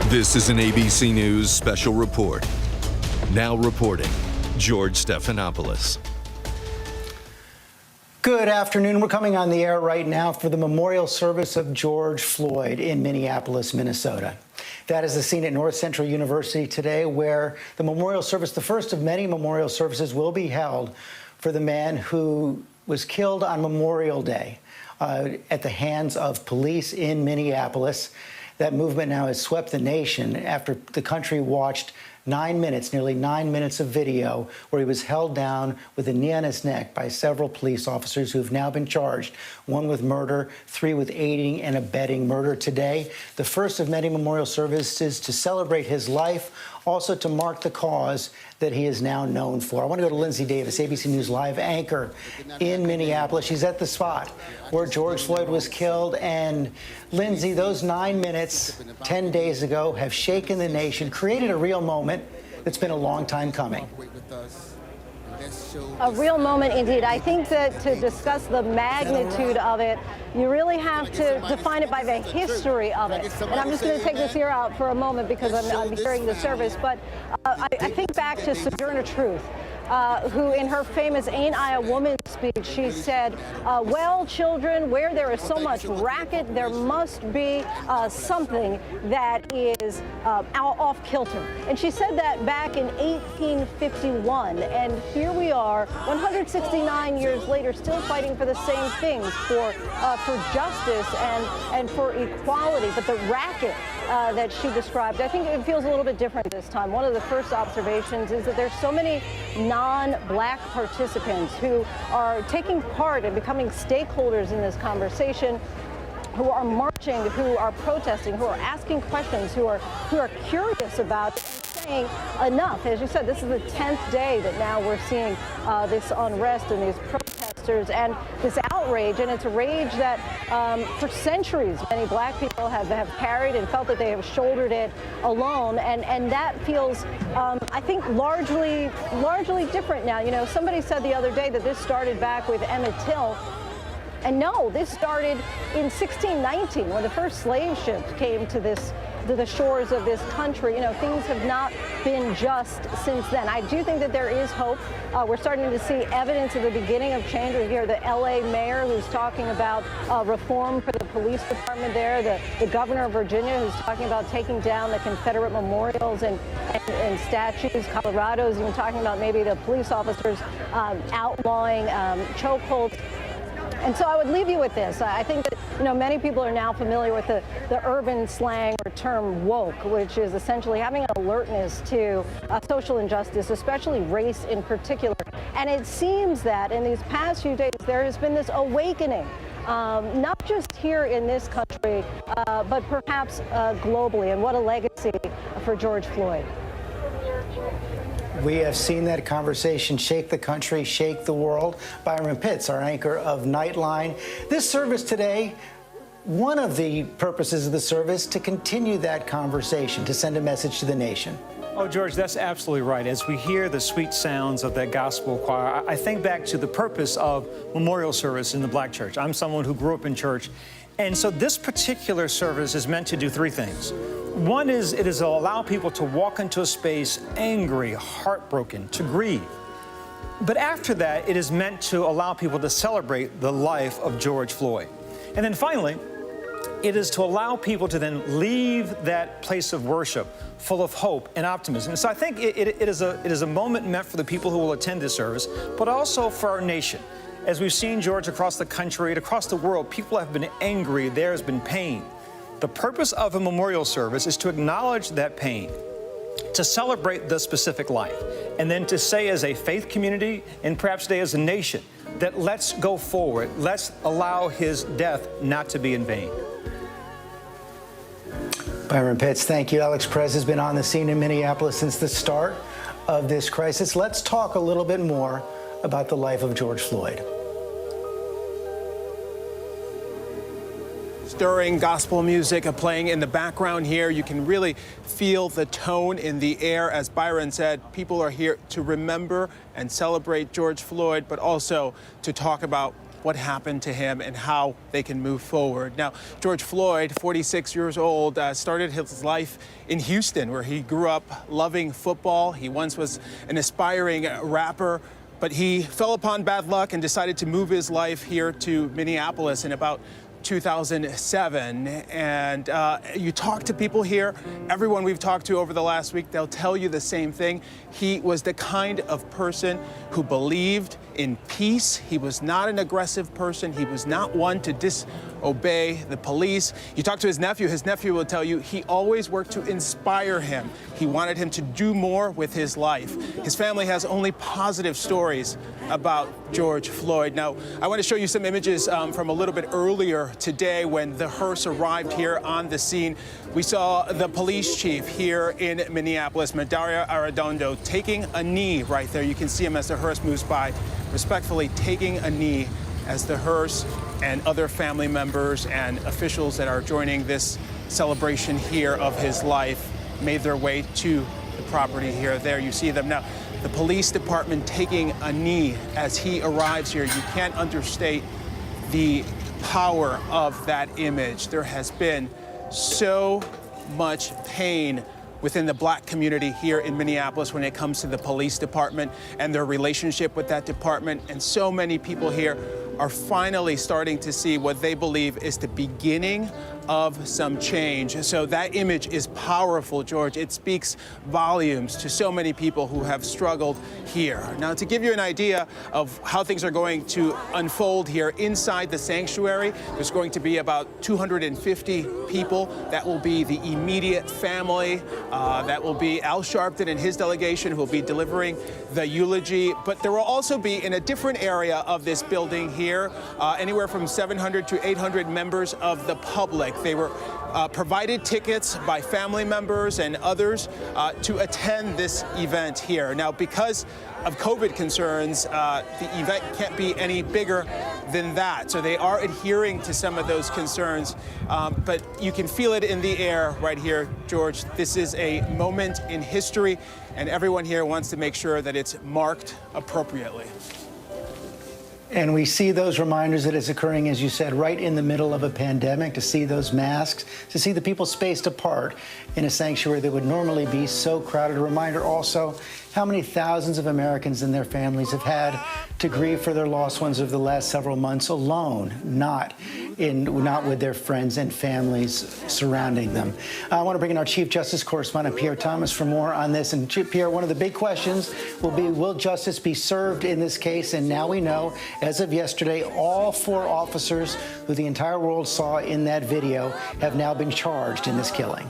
This is an ABC News special report. Now reporting, George Stephanopoulos. Good afternoon. We're coming on the air right now for the memorial service of George Floyd in Minneapolis, Minnesota. That is the scene at North Central University today, where the memorial service, the first of many memorial services, will be held for the man who was killed on Memorial Day at the hands of police in Minneapolis. That movement now has swept the nation after the country watched 9 minutes, nearly 9 minutes of video where he was held down with a knee on his neck by several police officers who have now been charged, one with murder, 3 with aiding and abetting murder. Today, the first of many memorial services to celebrate his life, also to mark the cause that he is now known for. I want to go to Lindsay Davis, ABC News Live anchor in Minneapolis. She's at the spot where George Floyd was killed. And Lindsay, those 9 minutes 10 days ago have shaken the nation, created a real moment that's been a long time coming. A real moment indeed. I think that to discuss the magnitude of it, you really have to define it by the history of it. And I'm just going to take this here out for a moment because I'm hearing the service. But I think back to Sojourner Truth, who in her famous Ain't I a Woman speech, she said, well, children, where there is so much racket, there must be something that is off kilter. And she said that back in 1851. And here we are, 169 years later, still fighting for the same things, for justice and for equality. But the racket that she described, I think it feels a little bit different this time. One of the first observations is that there's so many non-black participants who are taking part and becoming stakeholders in this conversation, who are marching, who are protesting, who are asking questions, who are curious about it, and saying enough. As you said, this is the 10th day that now we're seeing this unrest and these protesters and this outrage, and it's a rage that for centuries many black people have carried and felt that they have shouldered it alone, and that feels I think largely different now. You know, somebody said the other day that this started back with Emmett Till. And no, this started in 1619 when the first slave ships came to the shores of this country. You know, things have not been just since then. I do think that there is hope. We're starting to see evidence of the beginning of change. We hear the LA mayor who's talking about reform for the police department there, the governor of Virginia who's talking about taking down the Confederate memorials and statues. Colorado's even talking about maybe the police officers outlawing chokeholds. And so I would leave you with this. I think that, you know, many people are now familiar with the urban slang or term woke, which is essentially having an alertness to social injustice, especially race in particular. And it seems that in these past few days, there has been this awakening, not just here in this country, but perhaps globally. And what a legacy for George Floyd. We have seen that conversation shake the country, shake the world. Byron Pitts, our anchor of Nightline. This service today, one of the purposes of the service, to continue that conversation, to send a message to the nation. Oh, George, that's absolutely right. As we hear the sweet sounds of that gospel choir, I think back to the purpose of memorial service in the black church. I'm someone who grew up in church. And so this particular service is meant to do 3 things. One is it is to allow people to walk into a space angry, heartbroken, to grieve. But after that, it is meant to allow people to celebrate the life of George Floyd. And then finally, it is to allow people to then leave that place of worship full of hope and optimism. And so I think it is a moment meant for the people who will attend this service, but also for our nation. As we've seen, George, across the country and across the world, people have been angry. There has been pain. The purpose of a memorial service is to acknowledge that pain, to celebrate the specific life, and then to say as a faith community and perhaps today as a nation that let's go forward. Let's allow his death not to be in vain. Byron Pitts, thank you. Alex Perez has been on the scene in Minneapolis since the start of this crisis. Let's talk a little bit more about the life of George Floyd. Stirring gospel music playing in the background here. You can really feel the tone in the air. As Byron said, people are here to remember and celebrate George Floyd, but also to talk about what happened to him and how they can move forward. Now, George Floyd, 46 years old, started his life in Houston, where he grew up loving football. He once was an aspiring rapper, but he fell upon bad luck and decided to move his life here to Minneapolis in about 2007. And you talk to people here, everyone we've talked to over the last week, they'll tell you the same thing. He was the kind of person who believed in peace. He was not an aggressive person. He was not one to disobey the police. You talk to his nephew will tell you he always worked to inspire him. He wanted him to do more with his life. His family has only positive stories about George Floyd. Now, I want to show you some images from a little bit earlier today when the hearse arrived here on the scene. We saw the police chief here in Minneapolis, Medaria Arredondo, taking a knee right there. You can see him as the hearse moves by, respectfully taking a knee as the hearse and other family members and officials that are joining this celebration here of his life made their way to the property here. There you see them now. The police department taking a knee as he arrives here. You can't understate the power of that image. There has been so much pain within the Black community here in Minneapolis when it comes to the police department and their relationship with that department. And so many people here are finally starting to see what they believe is the beginning of some change. So that image is powerful, George. It speaks volumes to so many people who have struggled here. Now, to give you an idea of how things are going to unfold here inside the sanctuary, there's going to be about 250 people. That will be the immediate family. That will be Al Sharpton and his delegation who will be delivering the eulogy. But there will also be, in a different area of this building here, anywhere from 700 to 800 members of the public. They were provided tickets by family members and others to attend this event here. Now, because of COVID concerns, the event can't be any bigger than that. So they are adhering to some of those concerns, but you can feel it in the air right here, George. This is a moment in history, and everyone here wants to make sure that it's marked appropriately. And we see those reminders that it's occurring, as you said, right in the middle of a pandemic, to see those masks, to see the people spaced apart in a sanctuary that would normally be so crowded. A reminder also how many thousands of Americans and their families have had to grieve for their lost ones over the last several months alone, not with their friends and families surrounding them. I want to bring in our Chief Justice correspondent, Pierre Thomas, for more on this. And Pierre, one of the big questions will be, will justice be served in this case? And now we know, as of yesterday, all 4 officers who the entire world saw in that video have now been charged in this killing.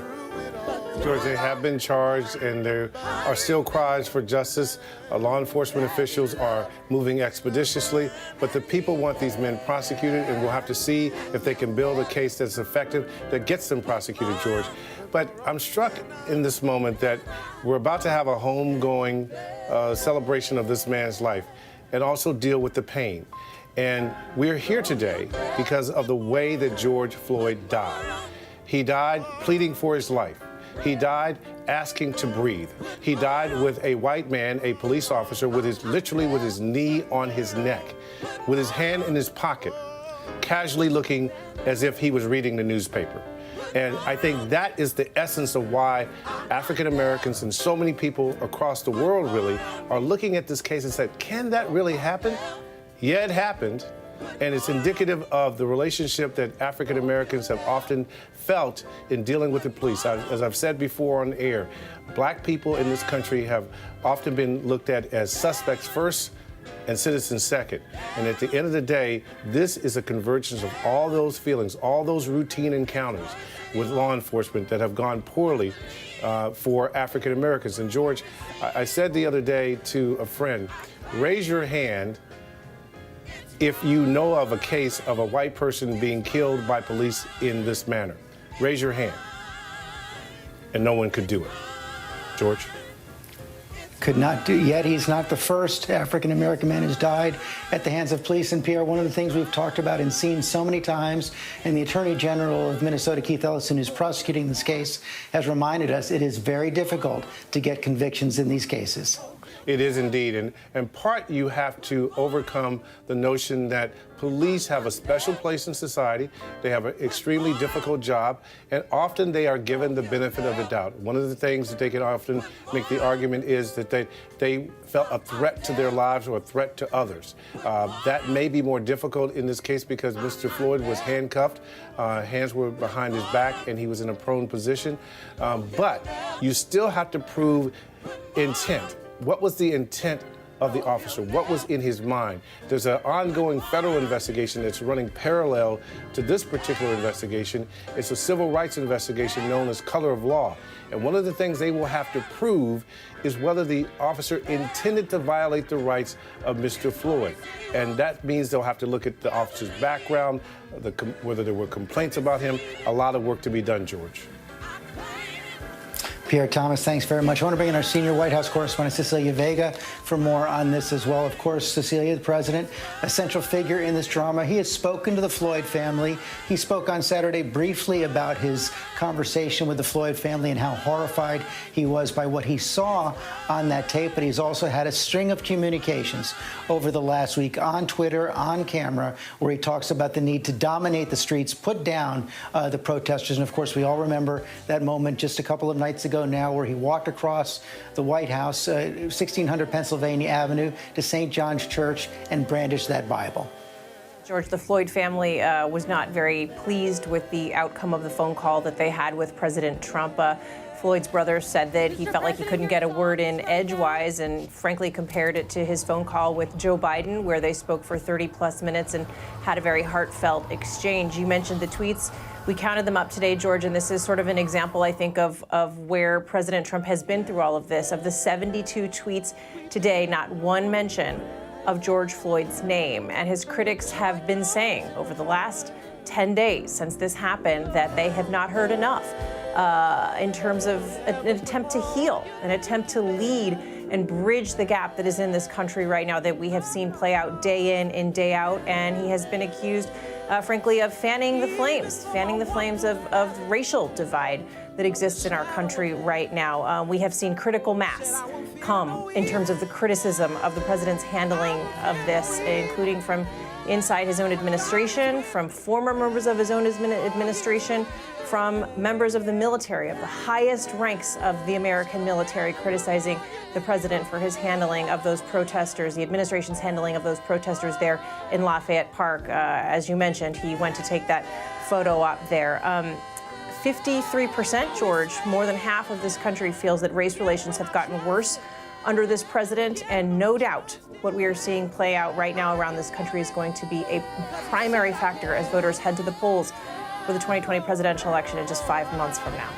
George, they have been charged, and there are still cries for justice. Law enforcement officials are moving expeditiously, but the people want these men prosecuted, and we'll have to see if they can build a case that's effective that gets them prosecuted, George. But I'm struck in this moment that we're about to have a homegoing celebration of this man's life and also deal with the pain. And we're here today because of the way that George Floyd died. He died pleading for his life. He died asking to breathe. He died with a white man, a police officer, literally with his knee on his neck, with his hand in his pocket, casually looking as if he was reading the newspaper. And I think that is the essence of why African Americans and so many people across the world really are looking at this case and said, can that really happen? Yeah, it happened. And it's indicative of the relationship that African Americans have often felt in dealing with the police. As I've said before on air, Black people in this country have often been looked at as suspects first and citizens second. And at the end of the day, this is a convergence of all those feelings, all those routine encounters with law enforcement that have gone poorly for African Americans. And George, I said the other day to a friend, raise your hand if you know of a case of a white person being killed by police in this manner. Raise your hand. And no one could do it. George? Could not do, yet he's not the first African-American man who's died at the hands of police. And Pierre, one of the things we've talked about and seen so many times, and the Attorney General of Minnesota, Keith Ellison, who's prosecuting this case, has reminded us it is very difficult to get convictions in these cases. It is indeed. And in part, you have to overcome the notion that police have a special place in society. They have an extremely difficult job, and often they are given the benefit of the doubt. One of the things that they can often make the argument is that they felt a threat to their lives or a threat to others. That may be more difficult in this case because Mr. Floyd was handcuffed, hands were behind his back, and he was in a prone position. But you still have to prove intent. What was the intent of the officer? What was in his mind? There's an ongoing federal investigation that's running parallel to this particular investigation. It's a civil rights investigation known as Color of Law. And one of the things they will have to prove is whether the officer intended to violate the rights of Mr. Floyd. And that means they'll have to look at the officer's background, whether there were complaints about him. A lot of work to be done, George. Pierre Thomas, thanks very much. I want to bring in our senior White House correspondent, Cecilia Vega, for more on this as well. Of course, Cecilia, the president, a central figure in this drama. He has spoken to the Floyd family. He spoke on Saturday briefly about his conversation with the Floyd family and how horrified he was by what he saw on that tape. But he's also had a string of communications over the last week on Twitter, on camera, where he talks about the need to dominate the streets, put down the protesters. And of course, we all remember that moment just a couple of nights ago now where he walked across the White House, 1600 Pennsylvania Avenue, to St. John's Church and brandished that Bible. George, the Floyd family was not very pleased with the outcome of the phone call that they had with President Trump. Floyd's brother said that he felt like he couldn't get a word in edgewise and frankly compared it to his phone call with Joe Biden, where they spoke for 30+ minutes and had a very heartfelt exchange. You mentioned the tweets. We counted them up today, George, and this is sort of an example, I think, of where President Trump has been through all of this. Of the 72 tweets today, not one mention of George Floyd's name. And his critics have been saying over the last 10 days since this happened that they have not heard enough in terms of an attempt to heal, an attempt to lead and bridge the gap that is in this country right now that we have seen play out day in and day out. And he has been accused, frankly, of fanning the flames of racial divide that exists in our country right now. We have seen critical mass come in terms of the criticism of the president's handling of this, including from inside his own administration, from former members of his own administration, from members of the military, of the highest ranks of the American military, criticizing the president for his handling of those protesters, the administration's handling of those protesters there in Lafayette Park. As you mentioned, he went to take that photo op there. 53%, George, more than half of this country feels that race relations have gotten worse under this president, and no doubt what we are seeing play out right now around this country is going to be a primary factor as voters head to the polls for the 2020 presidential election in just 5 months from now.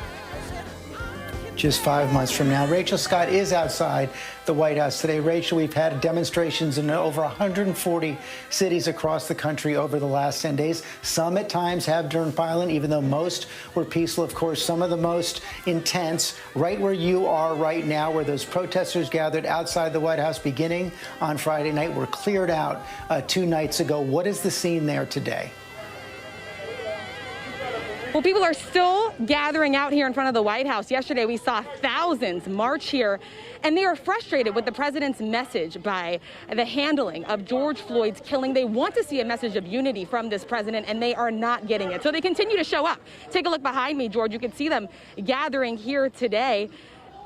Just 5 months from now. Rachel Scott is outside the White House today. Rachel, we've had demonstrations in over 140 cities across the country over the last 10 days. Some at times have turned violent, even though most were peaceful. Of course, some of the most intense right where you are right now, where those protesters gathered outside the White House beginning on Friday night were cleared out 2 nights ago. What is the scene there today? Well, people are still gathering out here in front of the White House. Yesterday, we saw thousands march here, and they are frustrated with the president's message by the handling of George Floyd's killing. They want to see a message of unity from this president, and they are not getting it. So they continue to show up. Take a look behind me, George. You can see them gathering here today.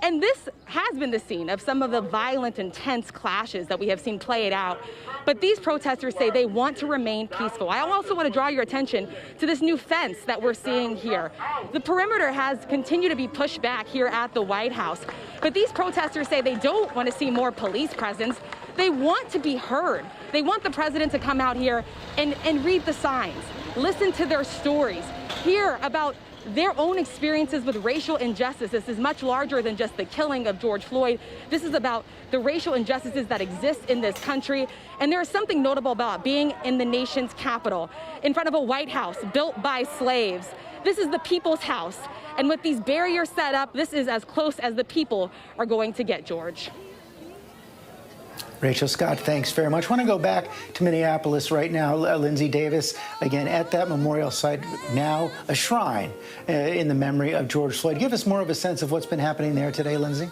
And this has been the scene of some of the violent, intense clashes that we have seen played out. But these protesters say they want to remain peaceful. I also want to draw your attention to this new fence that we're seeing here. The perimeter has continued to be pushed back here at the White House. But these protesters say they don't want to see more police presence. They want to be heard. They want the president to come out here and read the signs, listen to their stories, hear about their own experiences with racial injustice. This is much larger than just the killing of George Floyd. This is about the racial injustices that exist in this country. And there is something notable about being in the nation's capital, in front of a White House built by slaves. This is the people's house. And with these barriers set up, this is as close as the people are going to get, George. Rachel Scott, thanks very much. I want to go back to Minneapolis right now. Lindsay Davis, again, at that memorial site, now a shrine in the memory of George Floyd. Give us more of a sense of what's been happening there today, Lindsay.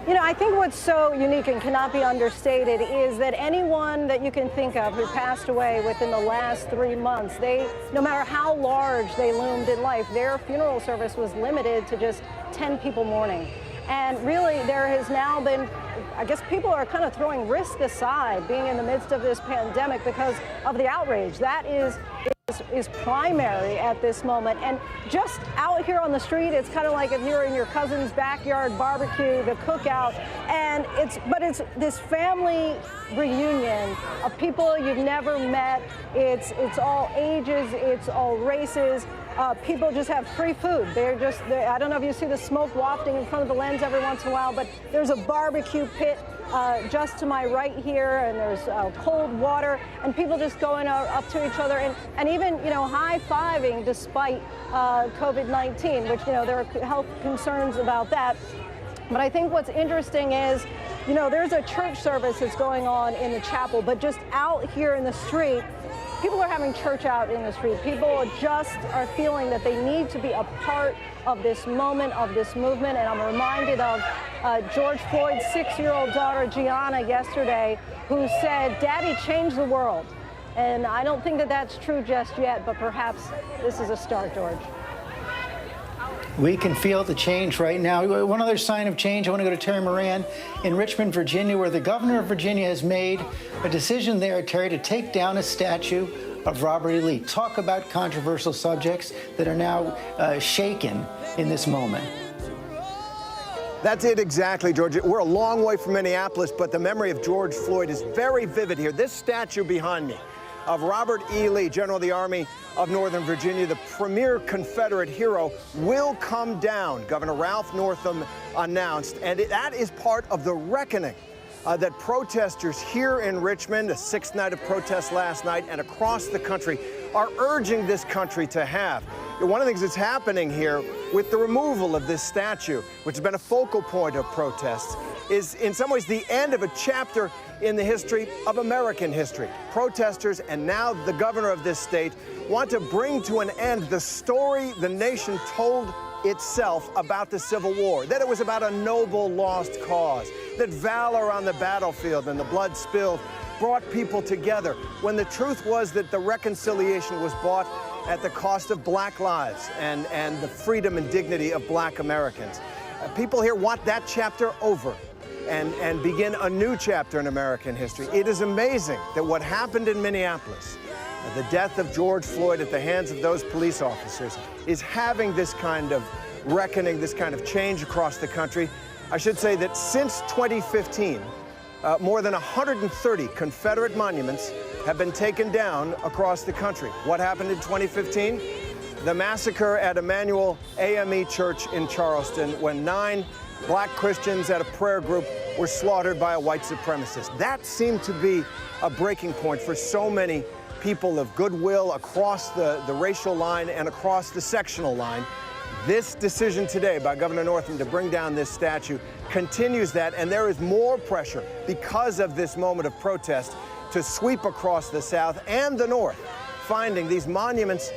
You know, I think what's so unique and cannot be understated is that anyone that you can think of who passed away within the last 3 months, no matter how large they loomed in life, their funeral service was limited to just 10 people mourning. And really, there has now been, I guess people are kind of throwing risk aside, being in the midst of this pandemic because of the outrage. That is primary at this moment. And just out here on the street, it's kind of like if you're in your cousin's backyard barbecue, the cookout, and it's this family reunion of people you've never met. It's all ages, it's all races. People just have free food. I don't know if you see the smoke wafting in front of the lens every once in a while, but there's a barbecue pit just to my right here, and there's cold water, and people just going up to each other, and even, you know, high-fiving despite COVID-19, which, you know, there are health concerns about that. But I think what's interesting is, you know, there's a church service that's going on in the chapel, but just out here in the street, people are having church out in the street. People just are feeling that they need to be a part of this moment, of this movement. And I'm reminded of George Floyd's 6-year-old daughter, Gianna, yesterday, who said, "Daddy changed the world." And I don't think that that's true just yet, but perhaps this is a start, George. We can feel the change right now. One other sign of change, I want to go to Terry Moran in Richmond, Virginia, where the governor of Virginia has made a decision there, Terry, to take down a statue of Robert E. Lee. Talk about controversial subjects that are now shaken in this moment. That's it exactly, George. We're a long way from Minneapolis, but the memory of George Floyd is very vivid here. This statue behind me of Robert E. Lee, General of the Army of Northern Virginia, the premier Confederate hero, will come down, Governor Ralph Northam announced. And that is part of the reckoning that protesters here in Richmond, a 6th night of protests last night, and across the country are urging this country to have. One of the things that's happening here with the removal of this statue, which has been a focal point of protests, is in some ways the end of a chapter in the history of American history. Protesters, and now the governor of this state, want to bring to an end the story the nation told itself about the Civil War, that it was about a noble lost cause, that valor on the battlefield and the blood spilled brought people together, when the truth was that the reconciliation was bought at the cost of black lives and the freedom and dignity of black Americans. People here want that chapter over and begin a new chapter in American history. It is amazing that what happened in Minneapolis, the death of George Floyd at the hands of those police officers, is having this kind of reckoning, this kind of change across the country. I should say that since 2015, more than 130 Confederate monuments have been taken down across the country. What happened in 2015? The massacre at Emmanuel AME Church in Charleston, when 9 black Christians at a prayer group were slaughtered by a white supremacist. That seemed to be a breaking point for so many people of goodwill across the racial line and across the sectional line. This decision today by Governor Northam to bring down this statue continues that, and there is more pressure because of this moment of protest to sweep across the South and the North, finding these monuments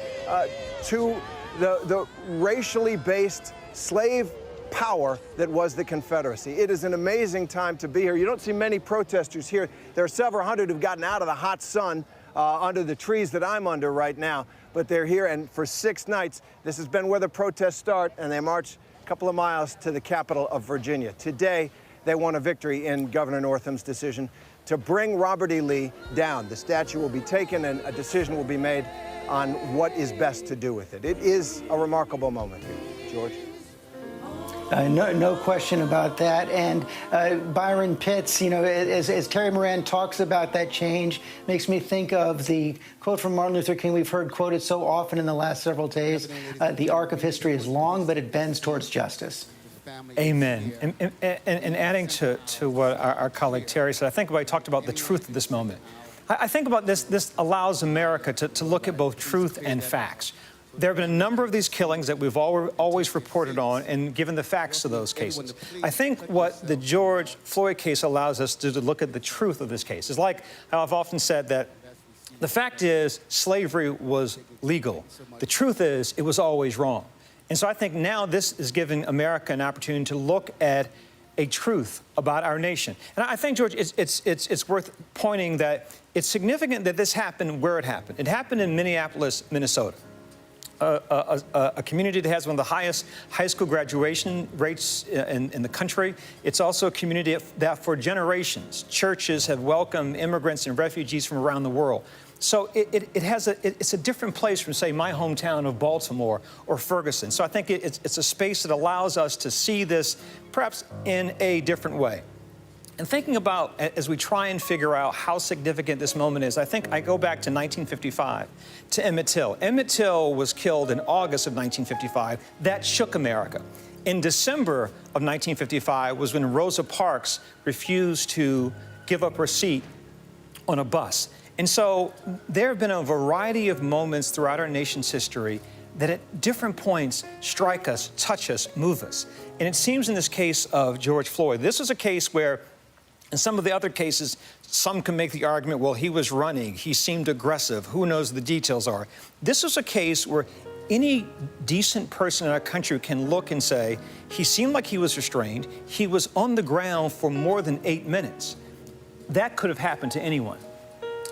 to the racially based slave power that was the Confederacy. It is an amazing time to be here. You don't see many protesters here. There are several hundred who've gotten out of the hot sun under the trees that I'm under right now, but they're here, and for 6 nights, this has been where the protests start, and they march a couple of miles to the capital of Virginia. Today, they won a victory in Governor Northam's decision to bring Robert E. Lee down. The statue will be taken, and a decision will be made on what is best to do with it. It is a remarkable moment here, George. No question about that. And Byron Pitts, you know, as Terry Moran talks about that change, makes me think of the quote from Martin Luther King we've heard quoted so often in the last several days. The arc of history is long, but it bends towards justice. Amen. And adding to what our colleague Terry said, I think about, he talked about the truth of this moment. I think about this allows America to look at both truth and facts. There have been a number of these killings that we've always reported on and given the facts to those cases. I think what the George Floyd case allows us to look at the truth of this case is like how I've often said that the fact is slavery was legal. The truth is it was always wrong. And so I think now this is giving America an opportunity to look at a truth about our nation. And I think, George, it's worth pointing that it's significant that this happened where it happened. It happened in Minneapolis, Minnesota, a community that has one of the highest high school graduation rates in the country. It's also a community that for generations, churches have welcomed immigrants and refugees from around the world. So it's a different place from, say, my hometown of Baltimore or Ferguson. So I think it's a space that allows us to see this perhaps in a different way. And thinking about, as we try and figure out how significant this moment is, I think I go back to 1955, to Emmett Till. Emmett Till was killed in August of 1955. That shook America. In December of 1955 was when Rosa Parks refused to give up her seat on a bus. And so there have been a variety of moments throughout our nation's history that at different points strike us, touch us, move us. And it seems in this case of George Floyd, this was a case where in some of the other cases, some can make the argument, well, he was running, he seemed aggressive, who knows the details are. This was a case where any decent person in our country can look and say, he seemed like he was restrained, he was on the ground for more than 8 minutes. That could have happened to anyone.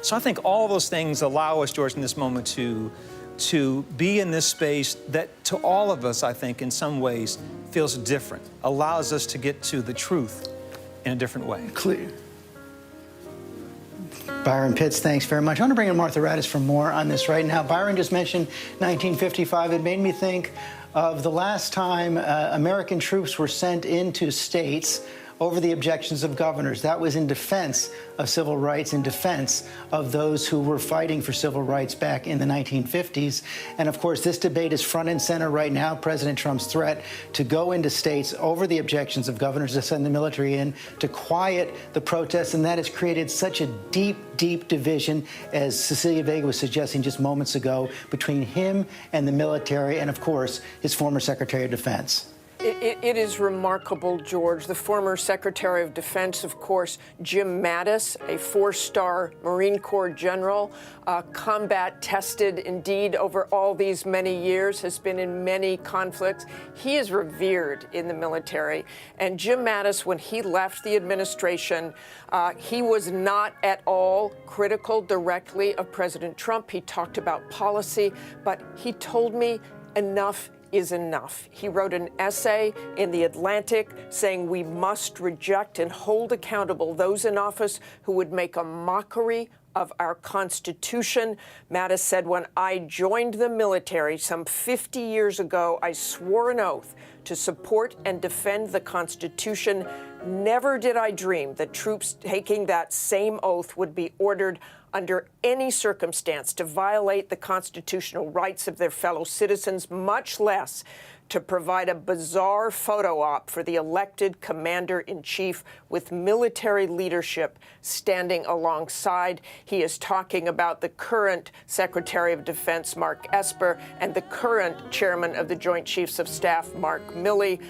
So I think all those things allow us, George, in this moment to be in this space that to all of us, I think, in some ways feels different, allows us to get to the truth in a different way. Clear. Byron Pitts, thanks very much. I want to bring in Martha Raddatz for more on this right now. Byron just mentioned 1955. It made me think of the last time American troops were sent into states over the objections of governors. That was in defense of civil rights, in defense of those who were fighting for civil rights back in the 1950s. And of course, this debate is front and center right now. President Trump's threat to go into states over the objections of governors to send the military in to quiet the protests. And that has created such a deep, deep division, as Cecilia Vega was suggesting just moments ago, between him and the military and, of course, his former Secretary of Defense. It is remarkable, George. The former Secretary of Defense, of course, Jim Mattis, a four-star Marine Corps general, combat tested indeed over all these many years, has been in many conflicts. He is revered in the military. And Jim Mattis, when he left the administration, he was not at all critical directly of President Trump. He talked about policy, but he told me enough is enough. He wrote an essay in The Atlantic saying we must reject and hold accountable those in office who would make a mockery of our Constitution. Mattis said, when I joined the military some 50 years ago, I swore an oath to support and defend the Constitution. Never did I dream that troops taking that same oath would be ordered under any circumstance to violate the constitutional rights of their fellow citizens, much less to provide a bizarre photo op for the elected commander-in-chief with military leadership standing alongside. He is talking about the current Secretary of Defense, Mark Esper, and the current chairman of the Joint Chiefs of Staff, Mark Milley.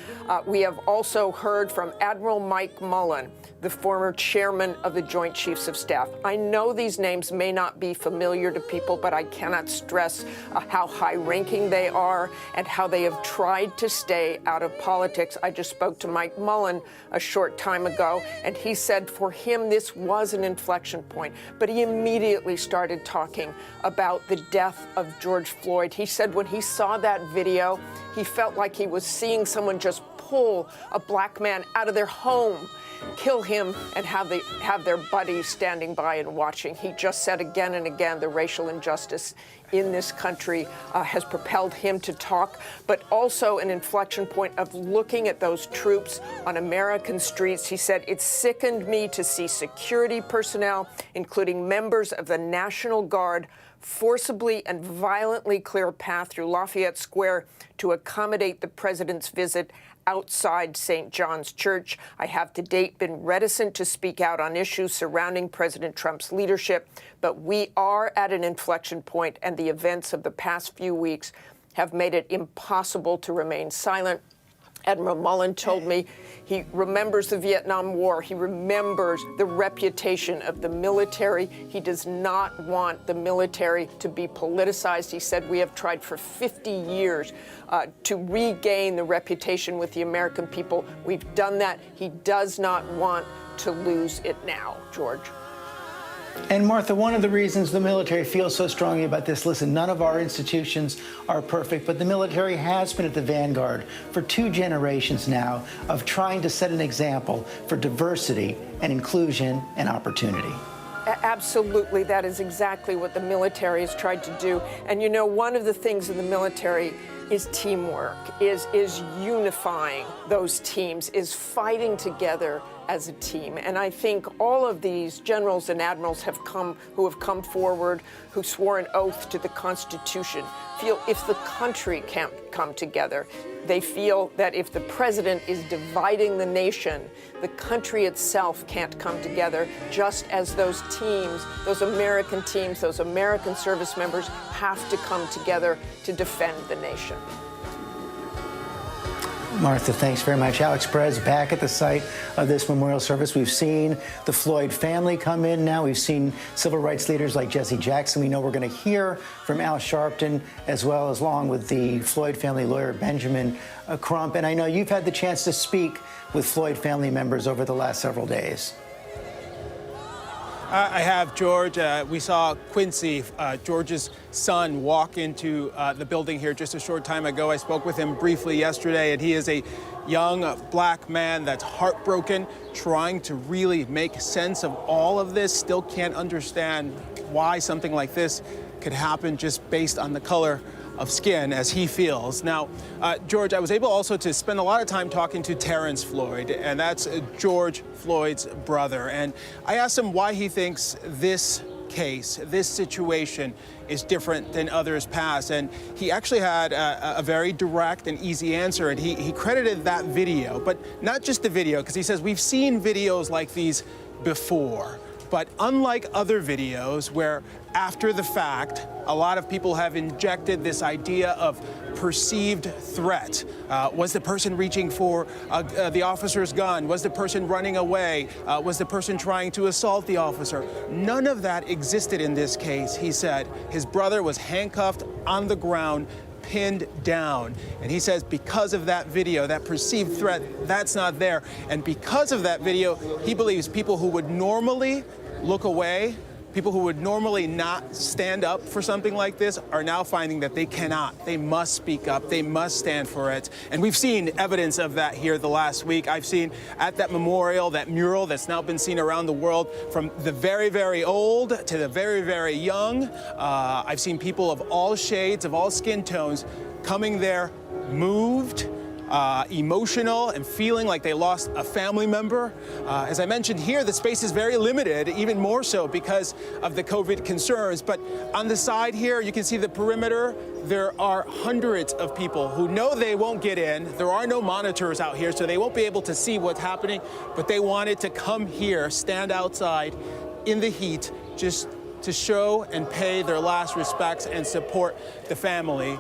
We have also heard from Admiral Mike Mullen, the former chairman of the Joint Chiefs of Staff. I know these names may not be familiar to people, but I cannot stress how high-ranking they are and how they have tried to stay out of politics. I just spoke to Mike Mullen a short time ago, and he said for him this was an inflection point, but he immediately started talking about the death of George Floyd. He said when he saw that video, he felt like he was seeing someone just pull a black man out of their home, kill him, and have their buddies standing by and watching. He just said again and again the racial injustice in this country has propelled him to talk, but also an inflection point of looking at those troops on American streets. He said, it sickened me to see security personnel, including members of the National Guard, forcibly and violently clear a path through Lafayette Square to accommodate the president's visit outside St. John's Church. I have to date been reticent to speak out on issues surrounding President Trump's leadership, but we are at an inflection point, and the events of the past few weeks have made it impossible to remain silent. Admiral Mullen told me he remembers the Vietnam War. He remembers the reputation of the military. He does not want the military to be politicized. He said, we have tried for 50 years to regain the reputation with the American people. We've done that. He does not want to lose it now, George. And Martha, one of the reasons the military feels so strongly about this, listen, none of our institutions are perfect, but the military has been at the vanguard for 2 generations now of trying to set an example for diversity and inclusion and opportunity. Absolutely. That is exactly what the military has tried to do. And you know, one of the things in the military is teamwork, is unifying those teams, is fighting together as a team. And I think all of these generals and admirals who have come forward, who swore an oath to the Constitution, feel if the country can't come together, they feel that if the president is dividing the nation, the country itself can't come together, just as those teams, those American teams, those American service members have to come together to defend the nation. Martha, thanks very much. Alex Perez back at the site of this memorial service. We've seen the Floyd family come in now. We've seen civil rights leaders like Jesse Jackson. We know we're going to hear from Al Sharpton, as well as along with the Floyd family lawyer, Benjamin Crump. And I know you've had the chance to speak with Floyd family members over the last several days. I have, George. We saw Quincy, George's son, walk into the building here just a short time ago. I spoke with him briefly yesterday, and he is a young black man that's heartbroken, trying to really make sense of all of this, still can't understand why something like this could happen just based on the color of skin, as he feels. Now, George, I was able also to spend a lot of time talking to Terrence Floyd, and that's George Floyd's brother. And I asked him why he thinks this case, this situation, is different than others past. And he actually had a very direct and easy answer, and he credited that video, but not just the video, because he says we've seen videos like these before. But unlike other videos where after the fact, a lot of people have injected this idea of perceived threat. Was the person reaching for the officer's gun? Was the person running away? Was the person trying to assault the officer? None of that existed in this case, he said. His brother was handcuffed on the ground, pinned down. And he says because of that video, that perceived threat, that's not there. And because of that video, he believes people who would normally look away, people who would normally not stand up for something like this, are now finding that they cannot. They must speak up. They must stand for it. And we've seen evidence of that here the last week. I've seen at that memorial, that mural that's now been seen around the world, from the very, very old to the very, very young. I've seen people of all shades, of all skin tones, coming there moved, emotional, and feeling like they lost a family member. As I mentioned here, the space is very limited, even more so because of the COVID concerns. But on the side here, you can see the perimeter. There are hundreds of people who know they won't get in. There are no monitors out here, so they won't be able to see what's happening. But they wanted to come here, stand outside in the heat, just to show and pay their last respects and support the family.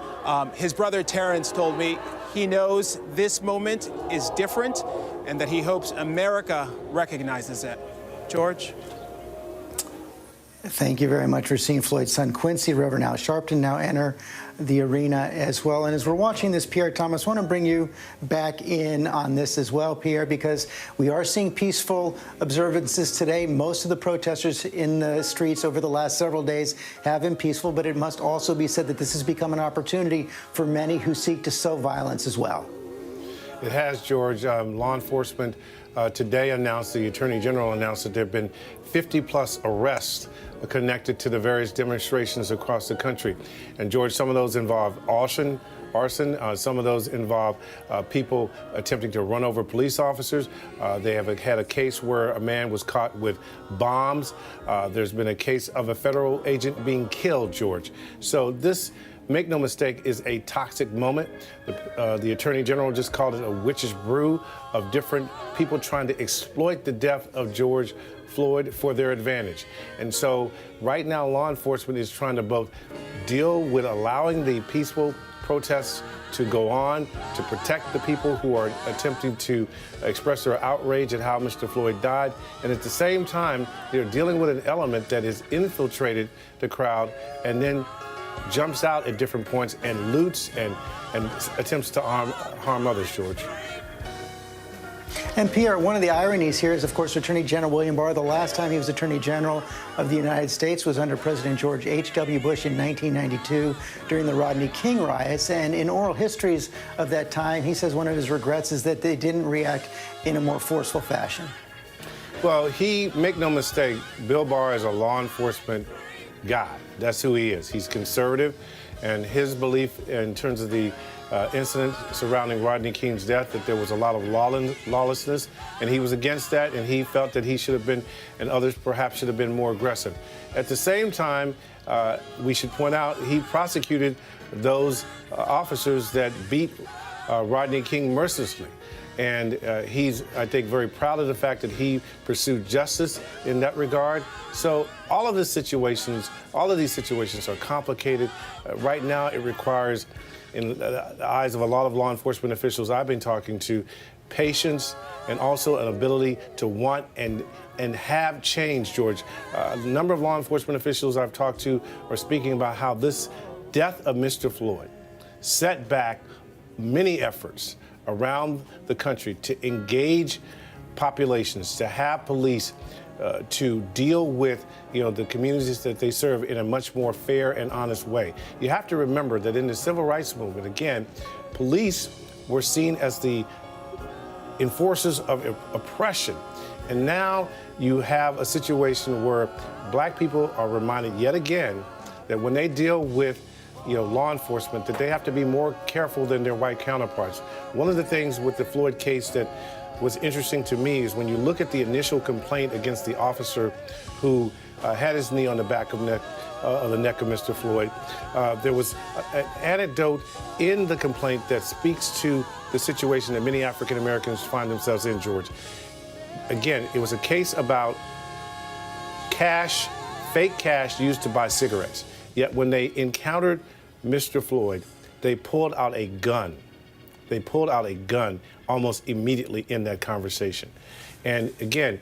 His brother Terrence told me he knows this moment is different and that he hopes America recognizes it. George? Thank you very much. We're seeing Floyd's son, Quincy, Reverend Al Sharpton, now enter the arena as well. And as we're watching this, Pierre Thomas, I want to bring you back in on this as well, Pierre, because we are seeing peaceful observances today. Most of the protesters in the streets over the last several days have been peaceful, but it must also be said that this has become an opportunity for many who seek to sow violence as well. It has, George. Law enforcement today announced, the Attorney General announced that there have been 50-plus arrests connected to the various demonstrations across the country. And, George, some of those involve arson. Some of those involve people attempting to run over police officers. They have had a case where a man was caught with bombs. There's been a case of a federal agent being killed, George. So this, make no mistake, is a toxic moment. The Attorney General just called it a witch's brew of different people trying to exploit the death of George Floyd for their advantage. And so right now, law enforcement is trying to both deal with allowing the peaceful protests to go on, to protect the people who are attempting to express their outrage at how Mr. Floyd died. And at the same time, they're dealing with an element that has infiltrated the crowd and then jumps out at different points and loots and attempts to harm others, George. And Pierre, one of the ironies here is, of course, Attorney General William Barr. The last time he was Attorney General of the United States was under President George H.W. Bush in 1992 during the Rodney King riots. And in oral histories of that time, he says one of his regrets is that they didn't react in a more forceful fashion. Well, make no mistake, Bill Barr is a law enforcement guy. That's who he is. He's conservative, and his belief in terms of the incident surrounding Rodney King's death, that there was a lot of lawlessness, and he was against that, and he felt that he should have been, and others perhaps should have been, more aggressive. At the same time, we should point out he prosecuted those officers that beat Rodney King mercilessly. And he's, I think, very proud of the fact that he pursued justice in that regard. So all of these situations are complicated. Right now, it requires, in the eyes of a lot of law enforcement officials I've been talking to, patience and also an ability to want and have change, George. A number of law enforcement officials I've talked to are speaking about how this death of Mr. Floyd set back many efforts around the country to engage populations, to have police to deal with the communities that they serve in a much more fair and honest way. You have to remember that in the civil rights movement, again, police were seen as the enforcers of oppression. And now you have a situation where black people are reminded yet again that when they deal with law enforcement, that they have to be more careful than their white counterparts. One of the things with the Floyd case that was interesting to me is when you look at the initial complaint against the officer who had his knee on the back of the neck of Mr. Floyd, there was an anecdote in the complaint that speaks to the situation that many African Americans find themselves in, George. Again, it was a case about cash, fake cash used to buy cigarettes. Yet when they encountered Mr. Floyd, they pulled out a gun. They pulled out a gun almost immediately in that conversation. And again,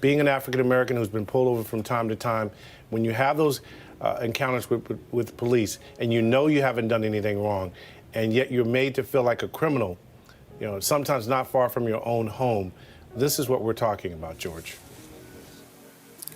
being an African American who's been pulled over from time to time, when you have those encounters with police and you haven't done anything wrong, and yet you're made to feel like a criminal, sometimes not far from your own home, this is what we're talking about, George.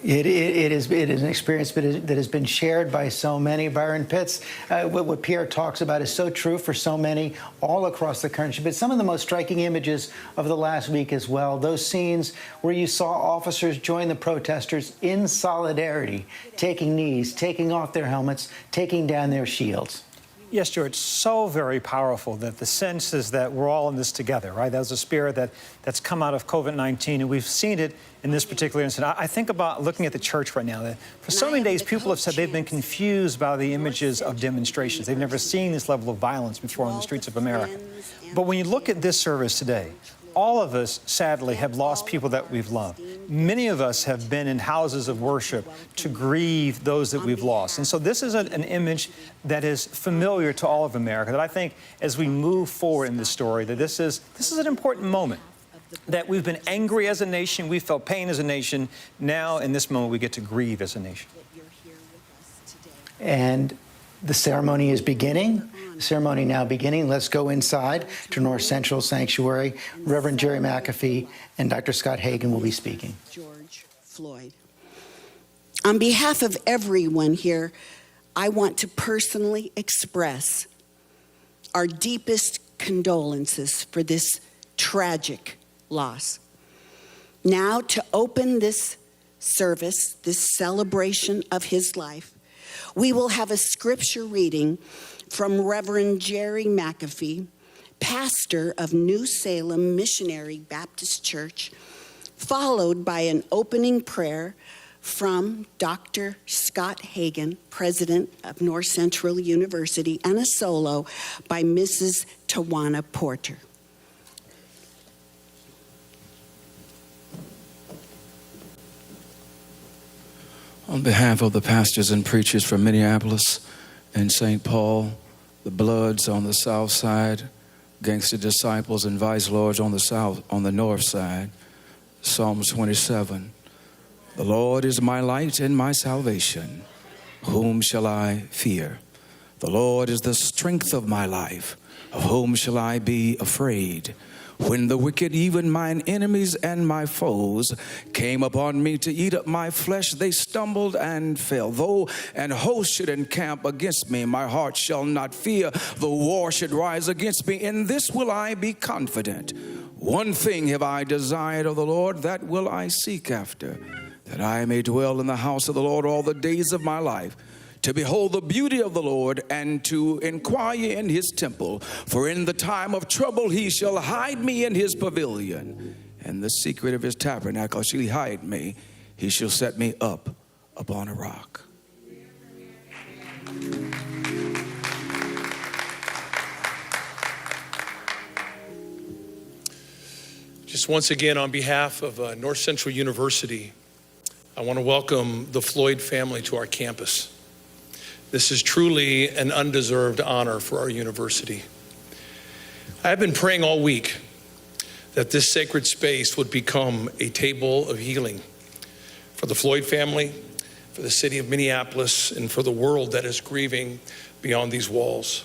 It is an experience that has been shared by so many. Byron Pitts, what Pierre talks about is so true for so many all across the country. But some of the most striking images of the last week as well, those scenes where you saw officers join the protesters in solidarity, taking knees, taking off their helmets, taking down their shields. Yes, George, so very powerful that the sense is that we're all in this together, right? That's a spirit that's come out of COVID-19, and we've seen it in this particular incident. I think about looking at the church right now. That for so many days, people have said they've been confused by the images of demonstrations. They've never seen this level of violence before on the streets of America. But when you look at this service today, all of us, sadly, have lost people that we've loved. Many of us have been in houses of worship to grieve those that we've lost. And so this is an image that is familiar to all of America, that I think as we move forward in this story, that this is an important moment, that we've been angry as a nation, we felt pain as a nation. Now, in this moment, we get to grieve as a nation. And the ceremony is beginning. The ceremony now beginning. Let's go inside to North Central Sanctuary. Reverend Jerry McAfee and Dr. Scott Hagan will be speaking. George Floyd. On behalf of everyone here, I want to personally express our deepest condolences for this tragic loss. Now, to open this service, this celebration of his life, we will have a scripture reading from Reverend Jerry McAfee, pastor of New Salem Missionary Baptist Church, followed by an opening prayer from Dr. Scott Hagan, president of North Central University, and a solo by Mrs. Tawana Porter. On behalf of the pastors and preachers from Minneapolis and St. Paul the Bloods on the south side, Gangster Disciples and Vice Lords on the north side. Psalms 27. The Lord is my light and my salvation. Whom shall I fear? The Lord is the strength of my life. Of whom shall I be afraid? When the wicked, even mine enemies and my foes, came upon me to eat up my flesh, they stumbled and fell. Though an host should encamp against me, my heart shall not fear. Though war should rise against me, in this will I be confident. One thing have I desired of the Lord, that will I seek after, that I may dwell in the house of the Lord all the days of my life, to behold the beauty of the Lord and to inquire in his temple. For in the time of trouble he shall hide me in his pavilion. In the secret of his tabernacle shall he hide me. He shall set me up upon a rock. Just once again, on behalf of North Central University, I want to welcome the Floyd family to our campus. This is truly an undeserved honor for our university. I've been praying all week that this sacred space would become a table of healing for the Floyd family, for the city of Minneapolis, and for the world that is grieving beyond these walls.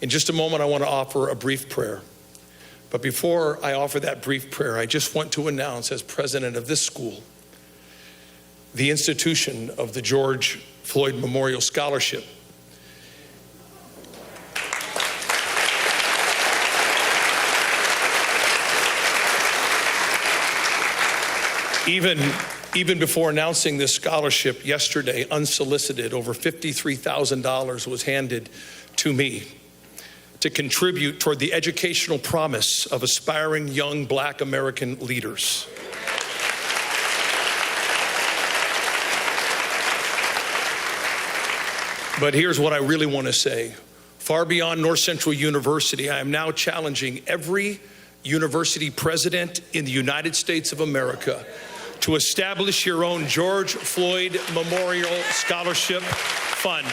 In just a moment, I want to offer a brief prayer. But before I offer that brief prayer, I just want to announce, as president of this school, the institution of the George Floyd Memorial Scholarship. Even before announcing this scholarship yesterday, unsolicited, over $53,000 was handed to me to contribute toward the educational promise of aspiring young Black American leaders. But here's what I really want to say. Far beyond North Central University, I am now challenging every university president in the United States of America to establish your own George Floyd Memorial Scholarship Fund.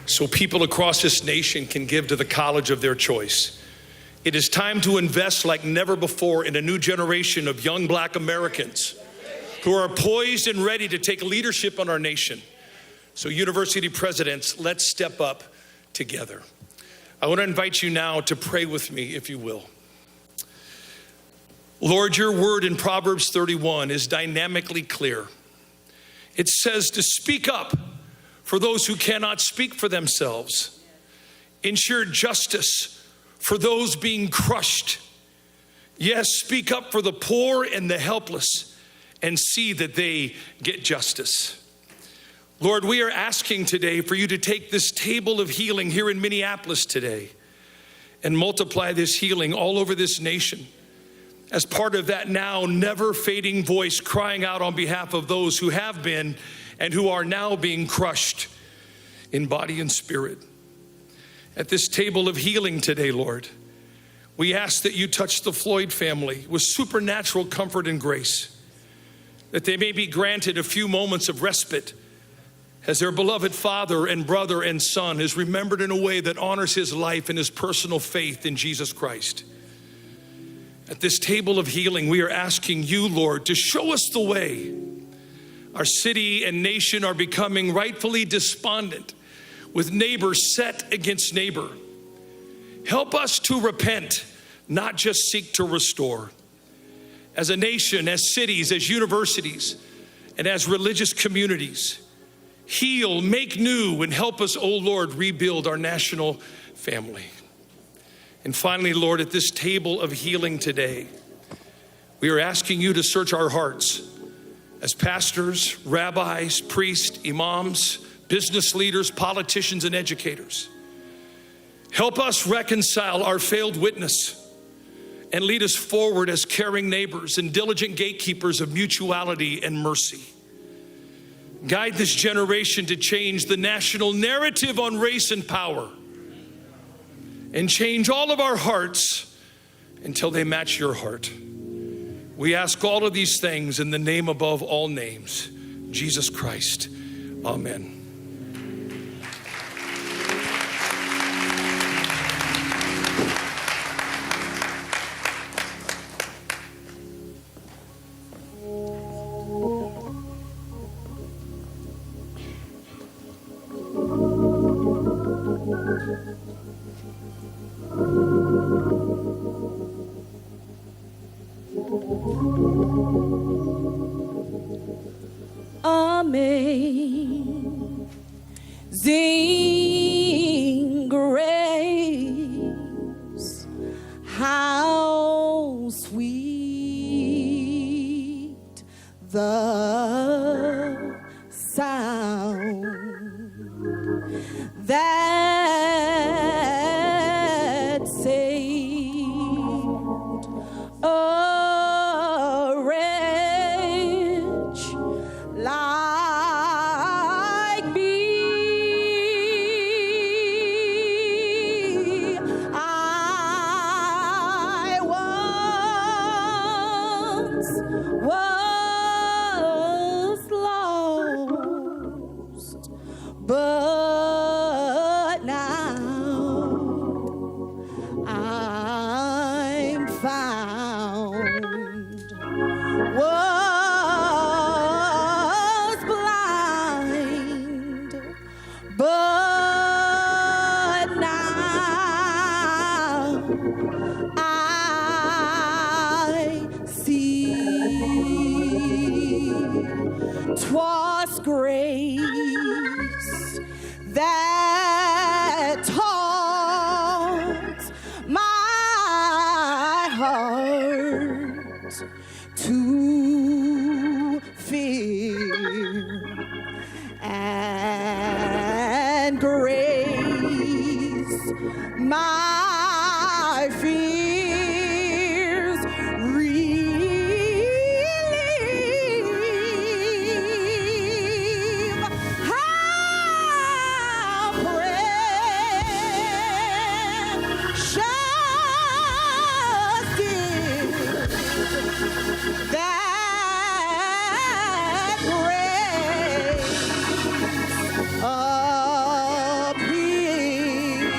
So people across this nation can give to the college of their choice. It is time to invest like never before in a new generation of young Black Americans who are poised and ready to take leadership on our nation. So university presidents, let's step up together. I want to invite you now to pray with me, if you will. Lord, your word in Proverbs 31 is dynamically clear. It says to speak up for those who cannot speak for themselves. Ensure justice for those being crushed. Yes, speak up for the poor and the helpless and see that they get justice. Lord, we are asking today for you to take this table of healing here in Minneapolis today and multiply this healing all over this nation as part of that now never fading voice crying out on behalf of those who have been and who are now being crushed in body and spirit. At this table of healing today, Lord, we ask that you touch the Floyd family with supernatural comfort and grace, that they may be granted a few moments of respite as their beloved father and brother and son is remembered in a way that honors his life and his personal faith in Jesus Christ. At this table of healing, we are asking you, Lord, to show us the way. Our city and nation are becoming rightfully despondent with neighbor set against neighbor. Help us to repent, not just seek to restore. As a nation, as cities, as universities, and as religious communities, heal, make new, and help us, oh Lord, rebuild our national family. And finally, Lord, at this table of healing today, we are asking you to search our hearts as pastors, rabbis, priests, imams, business leaders, politicians, and educators. Help us reconcile our failed witness and lead us forward as caring neighbors and diligent gatekeepers of mutuality and mercy. Guide this generation to change the national narrative on race and power, and change all of our hearts until they match your heart. We ask all of these things in the name above all names, Jesus Christ. Amen. Amazing grace, how sweet the sound that saved a wretch like me. I once was lost, but now I'm found. Was blind, but now I see. 'Twas grace that taught my heart to fear, and grace my fears relieve. How precious gift that grace appeared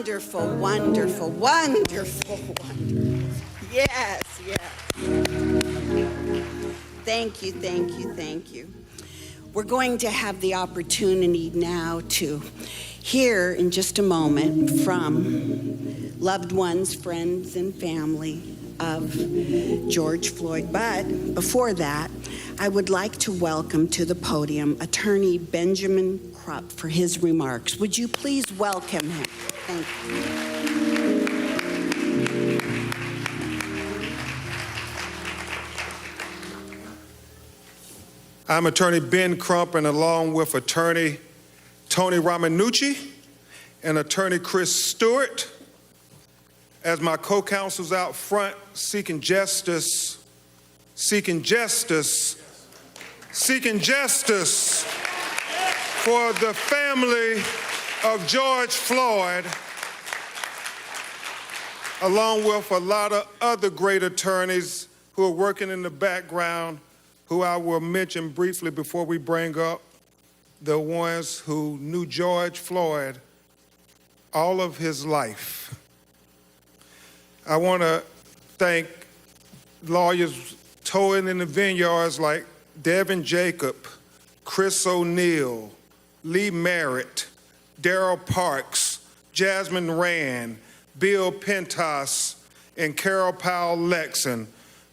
Wonderful, wonderful, wonderful, wonderful. Yes, yes. Thank you, thank you, thank you. We're going to have the opportunity now to hear in just a moment from loved ones, friends, and family of George Floyd. But before that, I would like to welcome to the podium Attorney Benjamin Krupp for his remarks. Would you please welcome him? Thank you. I'm Attorney Ben Crump, and along with Attorney Tony Ramanucci and Attorney Chris Stewart, as my co-counsels out front seeking justice for the family of George Floyd, along with a lot of other great attorneys who are working in the background, who I will mention briefly before we bring up the ones who knew George Floyd all of his life. I want to thank lawyers towing in the vineyards like Devin Jacob, Chris O'Neill, Lee Merritt, Darrell Parks, Jasmine Rand, Bill Pentas, and Carol Powell-Lexon,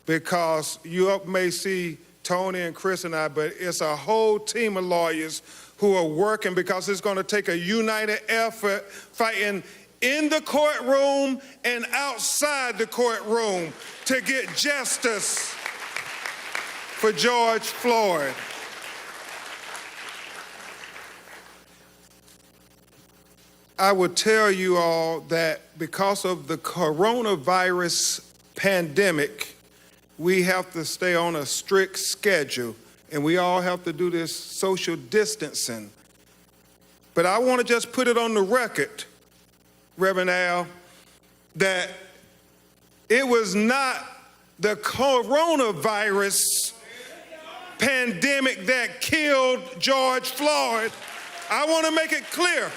because you may see Tony and Chris and I, but it's a whole team of lawyers who are working, because it's going to take a united effort fighting in the courtroom and outside the courtroom to get justice for George Floyd. I would tell you all that because of the coronavirus pandemic, we have to stay on a strict schedule, and we all have to do this social distancing. But I want to just put it on the record, Reverend Al, that it was not the coronavirus pandemic that killed George Floyd. I want to make it clear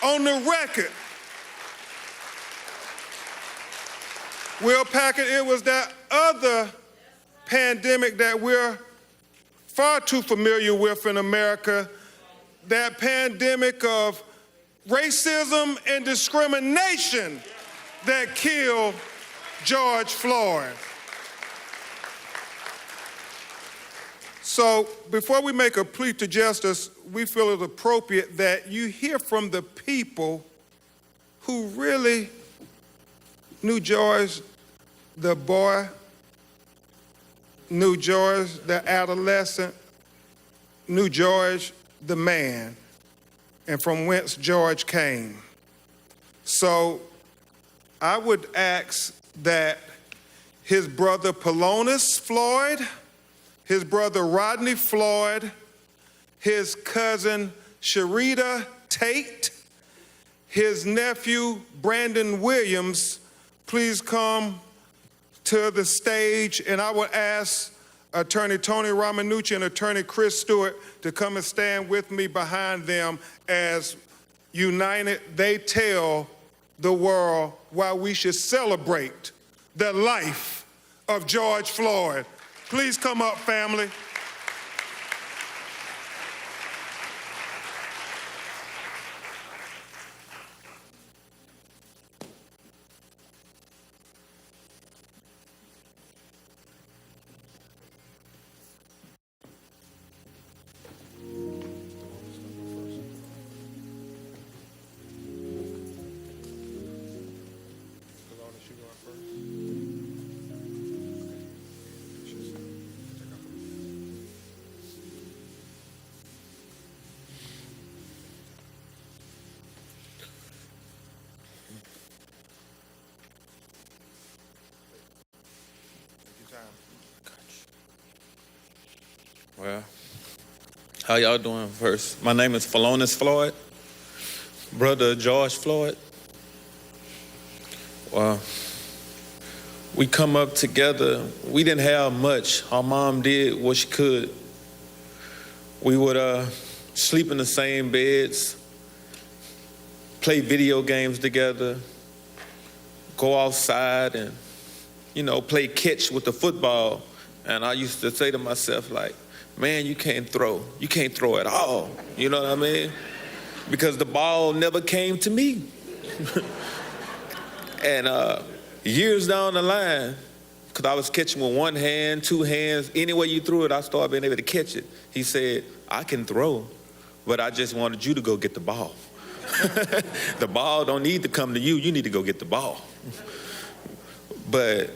on the record. Will Packard, it was that other pandemic that we're far too familiar with in America, that pandemic of racism and discrimination that killed George Floyd. So before we make a plea to justice, we feel it appropriate that you hear from the people who really knew George the boy, knew George the adolescent, knew George the man, and from whence George came. So I would ask that his brother Polonus Floyd, his brother Rodney Floyd, his cousin Sharita Tate, his nephew Brandon Williams, please come to the stage, and I would ask Attorney Tony Ramanucci and Attorney Chris Stewart to come and stand with me behind them as united they tell the world why we should celebrate the life of George Floyd. Please come up, family. Well, how y'all doing first? My name is Polonus Floyd, brother of George Floyd. Well, we come up together. We didn't have much. Our mom did what she could. We would sleep in the same beds, play video games together, go outside and, play catch with the football. And I used to say to myself, like, man, you can't throw. You can't throw at all. You know what I mean? Because the ball never came to me. And years down the line, because I was catching with one hand, two hands, any way you threw it, I started being able to catch it. He said, I can throw, but I just wanted you to go get the ball. The ball don't need to come to you. You need to go get the ball. But,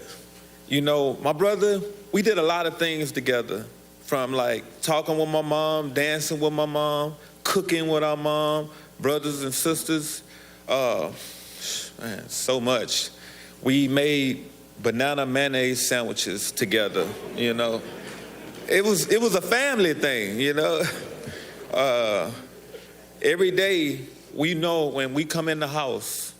my brother, we did a lot of things together, from like talking with my mom, dancing with my mom, cooking with our mom, brothers and sisters. Man, so much. We made banana mayonnaise sandwiches together, It was a family thing, Every day, we know when we come in the house,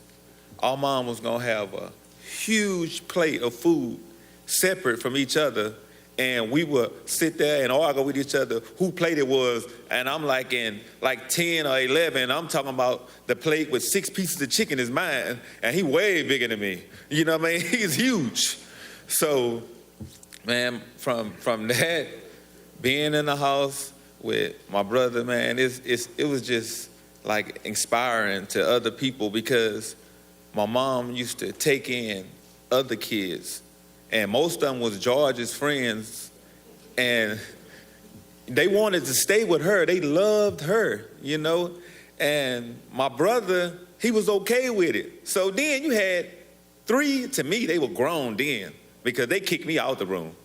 our mom was gonna have a huge plate of food separate from each other, and we would sit there and argue with each other who plate it was, and I'm like in 10 or 11, I'm talking about the plate with 6 pieces of chicken is mine, and he way bigger than me. You know what I mean? He's huge. So, man, from that, being in the house with my brother, man, it was just like inspiring to other people, because my mom used to take in other kids, and most of them was George's friends, and they wanted to stay with her. They loved her, and my brother, he was okay with it. So then you had 3, to me, they were grown then, because they kicked me out the room.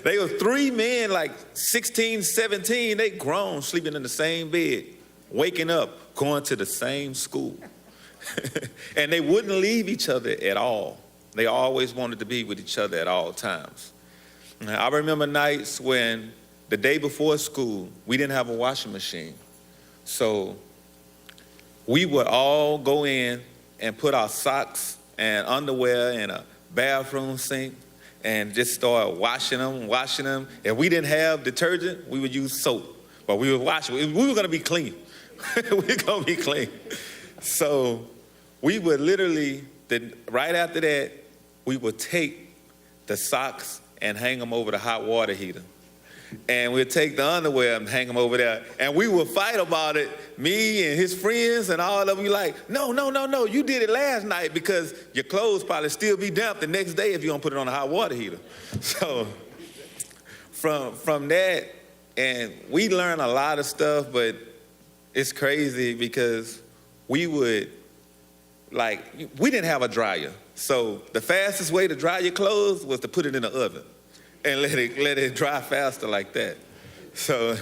They were 3 men, like 16, 17, they grown, sleeping in the same bed, waking up, going to the same school. And they wouldn't leave each other at all. They always wanted to be with each other at all times. I remember nights when the day before school, we didn't have a washing machine. So we would all go in and put our socks and underwear in a bathroom sink and just start washing them. If we didn't have detergent, we would use soap, but we would wash it. We were gonna be clean. We were gonna be clean. So we would literally, right after that, we would take the socks and hang them over the hot water heater. And we'd take the underwear and hang them over there. And we would fight about it, me and his friends and all of them. Be like, no, you did it last night, because your clothes probably still be damp the next day if you don't put it on a hot water heater. So from that, and we learned a lot of stuff, but it's crazy because we didn't have a dryer. So the fastest way to dry your clothes was to put it in the oven and let it dry faster like that. So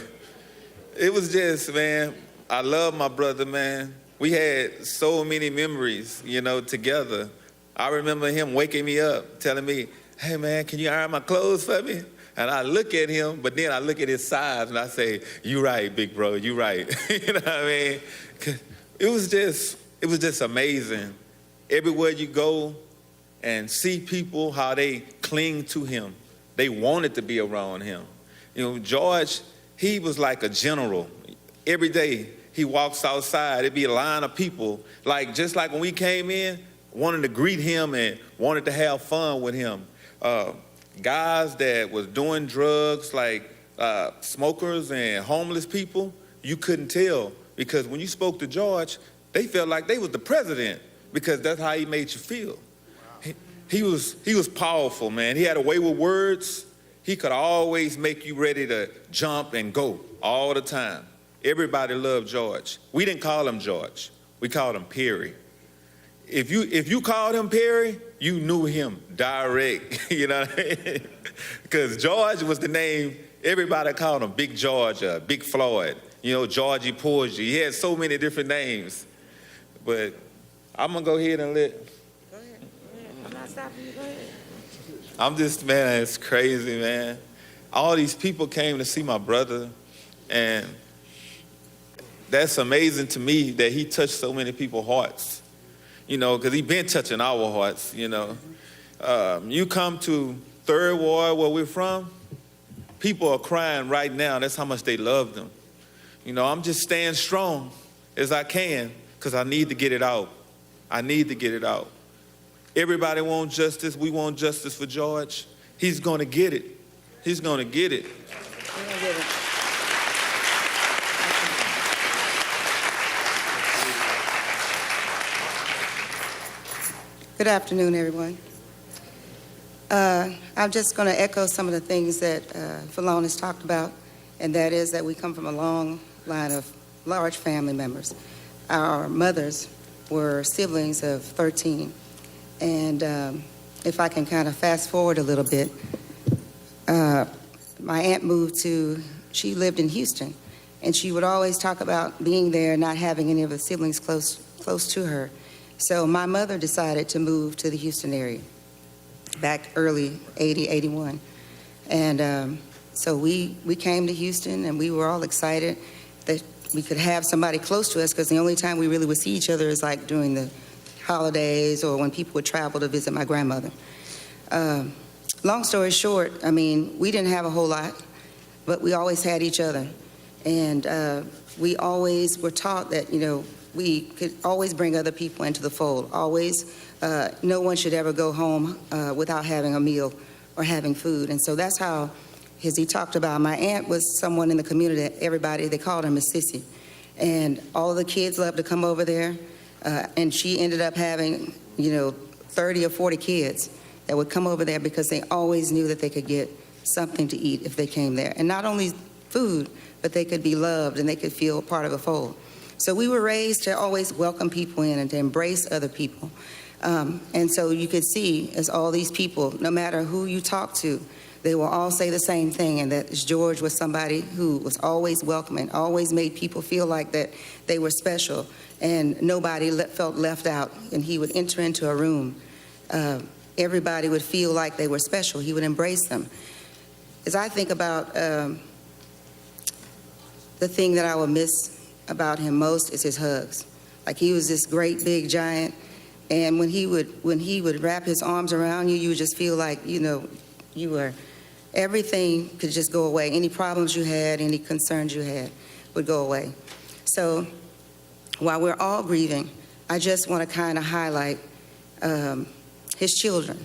it was just, man, I love my brother, man. We had so many memories, together. I remember him waking me up, telling me, hey, man, can you iron my clothes for me? And I look at him, but then I look at his size and I say, you right, big bro, you right. You know what I mean? It was just amazing. Everywhere you go and see people, how they cling to him. They wanted to be around him. George, he was like a general. Every day he walks outside, it'd be a line of people, just like when we came in, wanted to greet him and wanted to have fun with him. Guys that was doing drugs, like smokers and homeless people, you couldn't tell, because when you spoke to George, they felt like they was the president, because that's how he made you feel. Wow. He was powerful, man. He had a way with words. He could always make you ready to jump and go all the time. Everybody loved George. We didn't call him George. We called him Perry. If you called him Perry, you knew him direct, you know what I mean? Because George was the name, everybody called him Big George, Big Floyd, Georgie Porgy. He had so many different names. But I'm gonna go ahead and let. Go ahead. I'm not stopping you. Go ahead. I'm just, man, it's crazy, man. All these people came to see my brother, and that's amazing to me that he touched so many people's hearts. Because he been touching our hearts, You come to Third Ward, where we're from, people are crying right now. That's how much they love them. I'm just staying strong as I can, because I need to get it out. I need to get it out. Everybody wants justice. We want justice for George. He's going to get it. He's going to get it. He's gonna get it. Good afternoon, everyone. I'm just going to echo some of the things that Falon has talked about, and that is that we come from a long line of large family members. Our mothers were siblings of 13, and if I can kind of fast forward a little bit, my aunt she lived in Houston, and she would always talk about being there, not having any of the siblings close to her. So my mother decided to move to the Houston area back early 80, 81. And so we came to Houston, and we were all excited that we could have somebody close to us, because the only time we really would see each other is like during the holidays or when people would travel to visit my grandmother. Long story short, I mean, we didn't have a whole lot, but we always had each other. And we always were taught that, you know, we could always bring other people into the fold. Always, no one should ever go home without having a meal or having food. And so that's how, as he talked about, my aunt was someone in the community that everybody, they called her Miss Sissy. And all of the kids loved to come over there. And she ended up having, 30 or 40 kids that would come over there because they always knew that they could get something to eat if they came there. And not only food, but they could be loved and they could feel part of a fold. So we were raised to always welcome people in and to embrace other people. And so you could see, as all these people, no matter who you talk to, they will all say the same thing, and that George was somebody who was always welcoming, always made people feel like that they were special, and nobody felt left out. And he would enter into a room. Everybody would feel like they were special. He would embrace them. As I think about the thing that I will miss about him most is his hugs. Like, he was this great big giant, and when he would wrap his arms around you, you would just feel like, you were, everything could just go away. Any problems you had, any concerns you had would go away. So while we're all grieving, I just want to kind of highlight his children,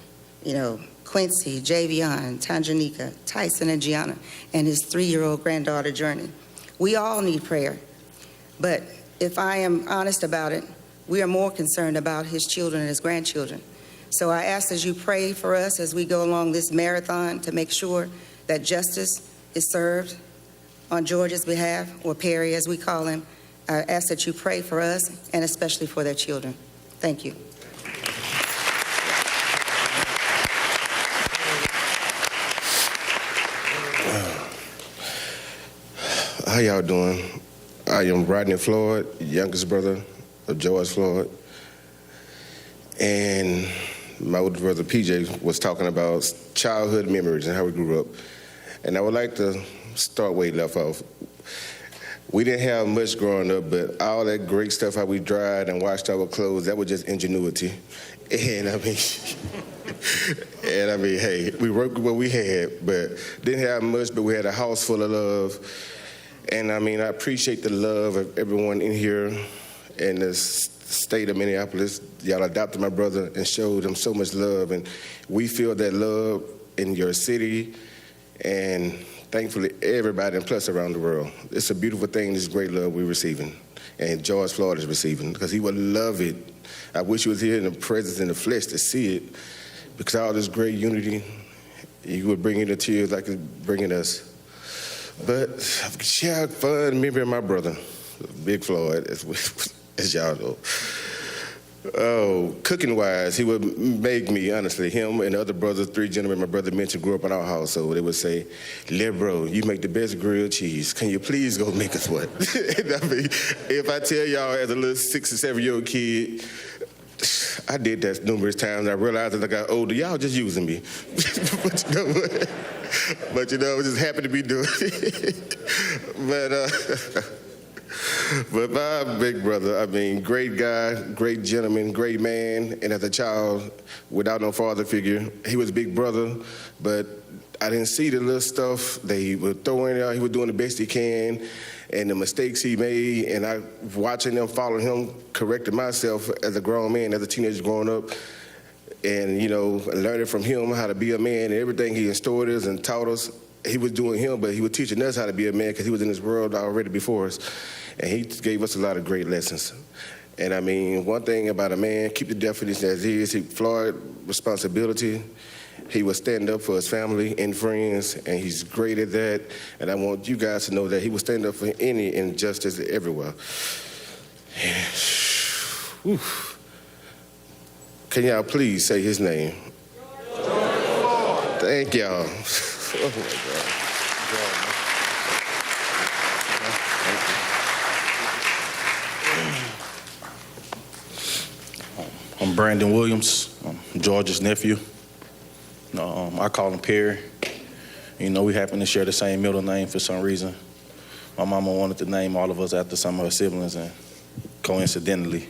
Quincy, Javion, Tanjanika, Tyson, and Gianna, and his 3-year-old granddaughter, Journey. We all need prayer. But if I am honest about it, we are more concerned about his children and his grandchildren. So I ask that you pray for us as we go along this marathon to make sure that justice is served on George's behalf, or Perry as we call him. I ask that you pray for us and especially for their children. Thank you. How y'all doing? I am Rodney Floyd, youngest brother of George Floyd. And my older brother PJ was talking about childhood memories and how we grew up. And I would like to start where he left off. We didn't have much growing up, but all that great stuff, how we dried and washed our clothes, that was just ingenuity. And I mean, hey, we worked with what we had, but didn't have much, but we had a house full of love. And I mean, I appreciate the love of everyone in here in the state of Minneapolis. Y'all adopted my brother and showed him so much love. And we feel that love in your city and thankfully everybody and plus around the world. It's a beautiful thing, this great love we're receiving. And George Floyd is receiving, because he would love it. I wish he was here in the presence, in the flesh, to see it, because all this great unity, he would bring in the tears like it's bringing us. But share fun memory of my brother, Big Floyd, as y'all know. Oh, cooking-wise, he would make me, honestly, him and the other brothers, 3 gentlemen my brother mentioned grew up in our house, so they would say, "Little bro, you make the best grilled cheese. Can you please go make us one?" I mean, if I tell y'all as a little 6 or 7-year-old kid, I did that numerous times, and I realized as I got older, y'all just using me. But I was just happy to be doing it. But my big brother, I mean, great guy, great gentleman, great man, and as a child, without no father figure, he was big brother, but I didn't see the little stuff they were throwing out. He was doing the best he can, and the mistakes he made, and I watching them, following him, correcting myself as a grown man, as a teenager growing up, and learning from him how to be a man, and everything he instilled us and taught us. He was doing him, but he was teaching us how to be a man because he was in this world already before us, and he gave us a lot of great lessons. And I mean, one thing about a man, keep the definition as is. Floyd, responsibility. He would stand up for his family and friends, and he's great at that. And I want you guys to know that he would stand up for any injustice everywhere. Can y'all please say his name? Thank y'all. Oh my God. I'm Brandon Williams. I'm George's nephew. I call him Perry. We happen to share the same middle name for some reason. My mama wanted to name all of us after some of her siblings, and coincidentally,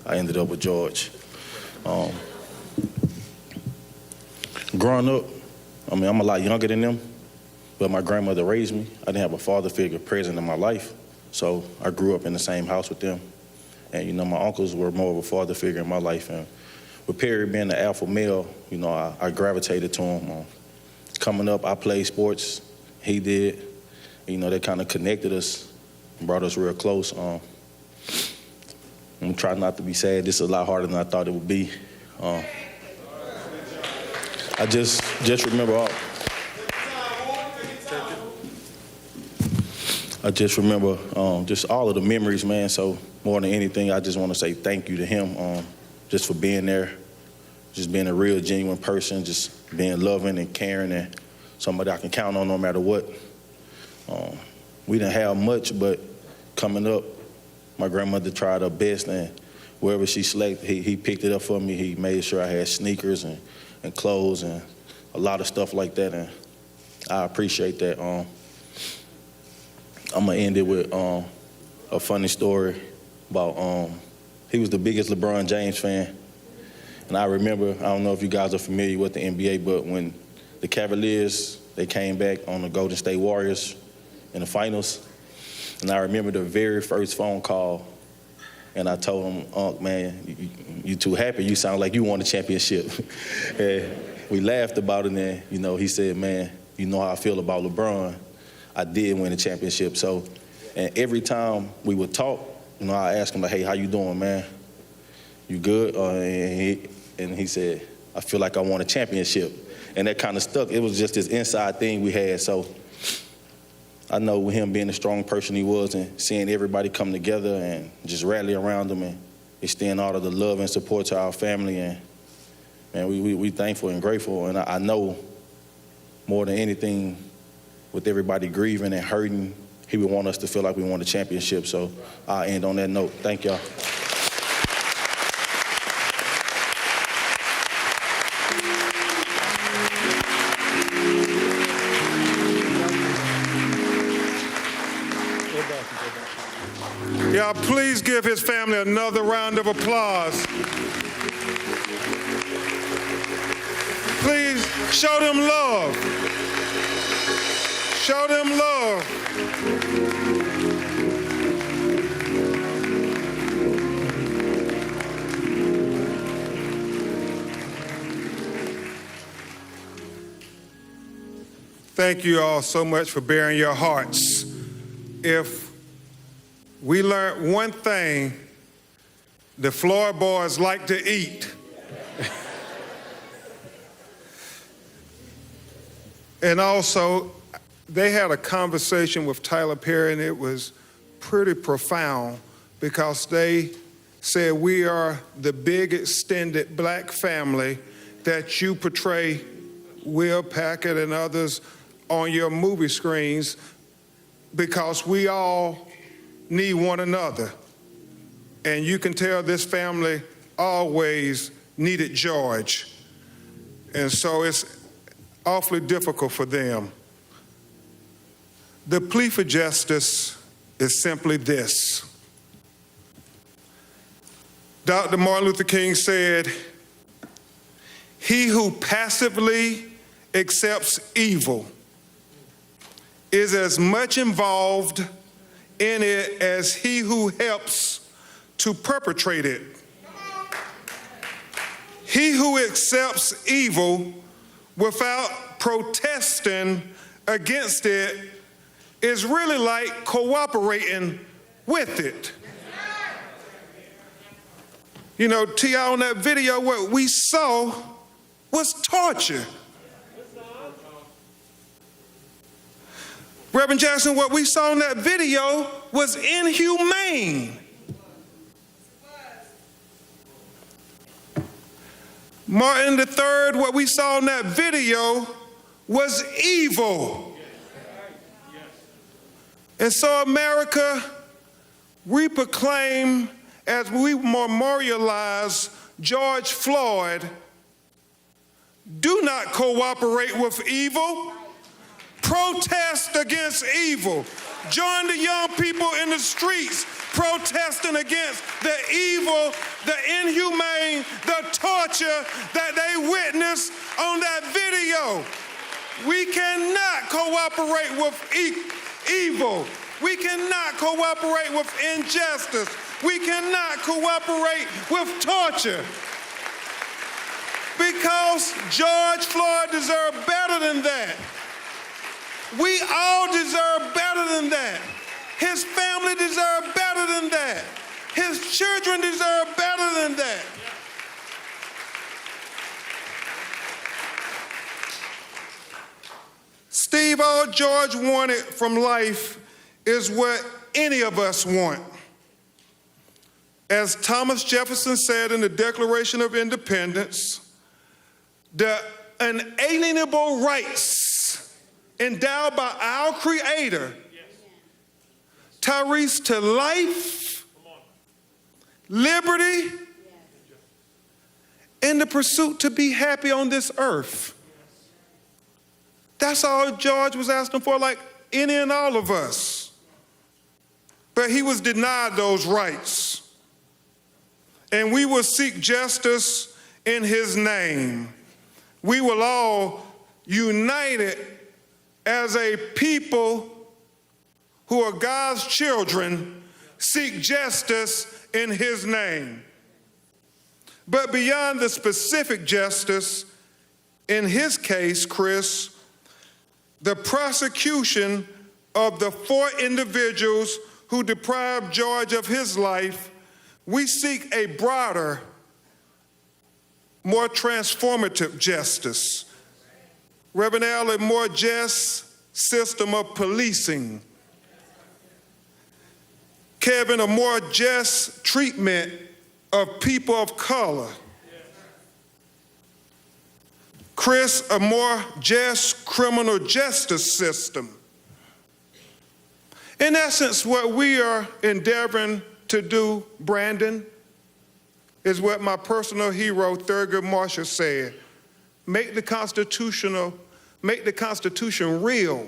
I ended up with George. Growing up, I'm a lot younger than them, but my grandmother raised me. I didn't have a father figure present in my life, so I grew up in the same house with them. And, my uncles were more of a father figure in my life. And with Perry being the alpha male, I gravitated to him. Coming up, I played sports. He did. That kind of connected us and brought us real close. I'm trying not to be sad. This is a lot harder than I thought it would be. I just remember just all of the memories, man. So more than anything, I just want to say thank you to him, just for being there, just being a real, genuine person, just being loving and caring, and somebody I can count on no matter what. We didn't have much, but coming up, my grandmother tried her best, and wherever she selected, he picked it up for me. He made sure I had sneakers and clothes and a lot of stuff like that, and I appreciate that. I'm gonna end it with a funny story about he was the biggest LeBron James fan, and I remember, I don't know if you guys are familiar with the NBA, but when the Cavaliers, they came back on the Golden State Warriors in the finals, and I remember the very first phone call, and I told him, "Unc, man, you too happy. You sound like you won a championship." And we laughed about it, and he said, "Man, you know how I feel about LeBron. I did win a championship." So, and every time we would talk, I asked him, like, "Hey, how you doing, man? You good?" And he said, "I feel like I won a championship." And that kind of stuck. It was just this inside thing we had. So I know with him being the strong person he was, and seeing everybody come together and just rally around him and extend all of the love and support to our family, and man, we thankful and grateful. And I know more than anything, with everybody grieving and hurting, he would want us to feel like we won the championship. So I'll end on that note. Thank y'all. Y'all, please give his family another round of applause. Please show them love. Show them love. Thank you all so much for bearing your hearts. If we learned one thing, the Floyd boys like to eat. And also, they had a conversation with Tyler Perry, and it was pretty profound because they said, "We are the big extended black family that you portray, Will Packard and others, on your movie screens, because we all need one another. And you can tell this family always needed George. And so it's awfully difficult for them." The plea for justice is simply this. Dr. Martin Luther King said, "He who passively accepts evil is as much involved in it as he who helps to perpetrate it. He who accepts evil without protesting against it is really like cooperating with it. You know, T.I., on that video, what we saw was torture. Reverend Jackson, what we saw in that video was inhumane. Martin III, what we saw in that video was evil. And so America, we proclaim, as we memorialize George Floyd, do not cooperate with evil. Protest against evil. Join the young people in the streets protesting against the evil, the inhumane, the torture that they witnessed on that video. We cannot cooperate with evil. We cannot cooperate with injustice. We cannot cooperate with torture. Because George Floyd deserved better than that. We all deserve better than that. His family deserve better than that. His children deserve better than that. Steve, all George wanted from life is what any of us want. As Thomas Jefferson said in the Declaration of Independence, the unalienable rights endowed by our Creator, Tyrese, to life, liberty, and the pursuit to be happy on this earth. That's all George was asking for, like any and all of us. But he was denied those rights. And we will seek justice in his name. We will all united as a people who are God's children, seek justice in his name. But beyond the specific justice, in his case, Chris, the prosecution of the 4 individuals who deprived George of his life, we seek a broader, more transformative justice. Reverend Al, a more just system of policing. Kevin, a more just treatment of people of color. Chris, a more just criminal justice system. In essence, what we are endeavoring to do, Brandon, is what my personal hero, Thurgood Marshall, said. Make the Constitution real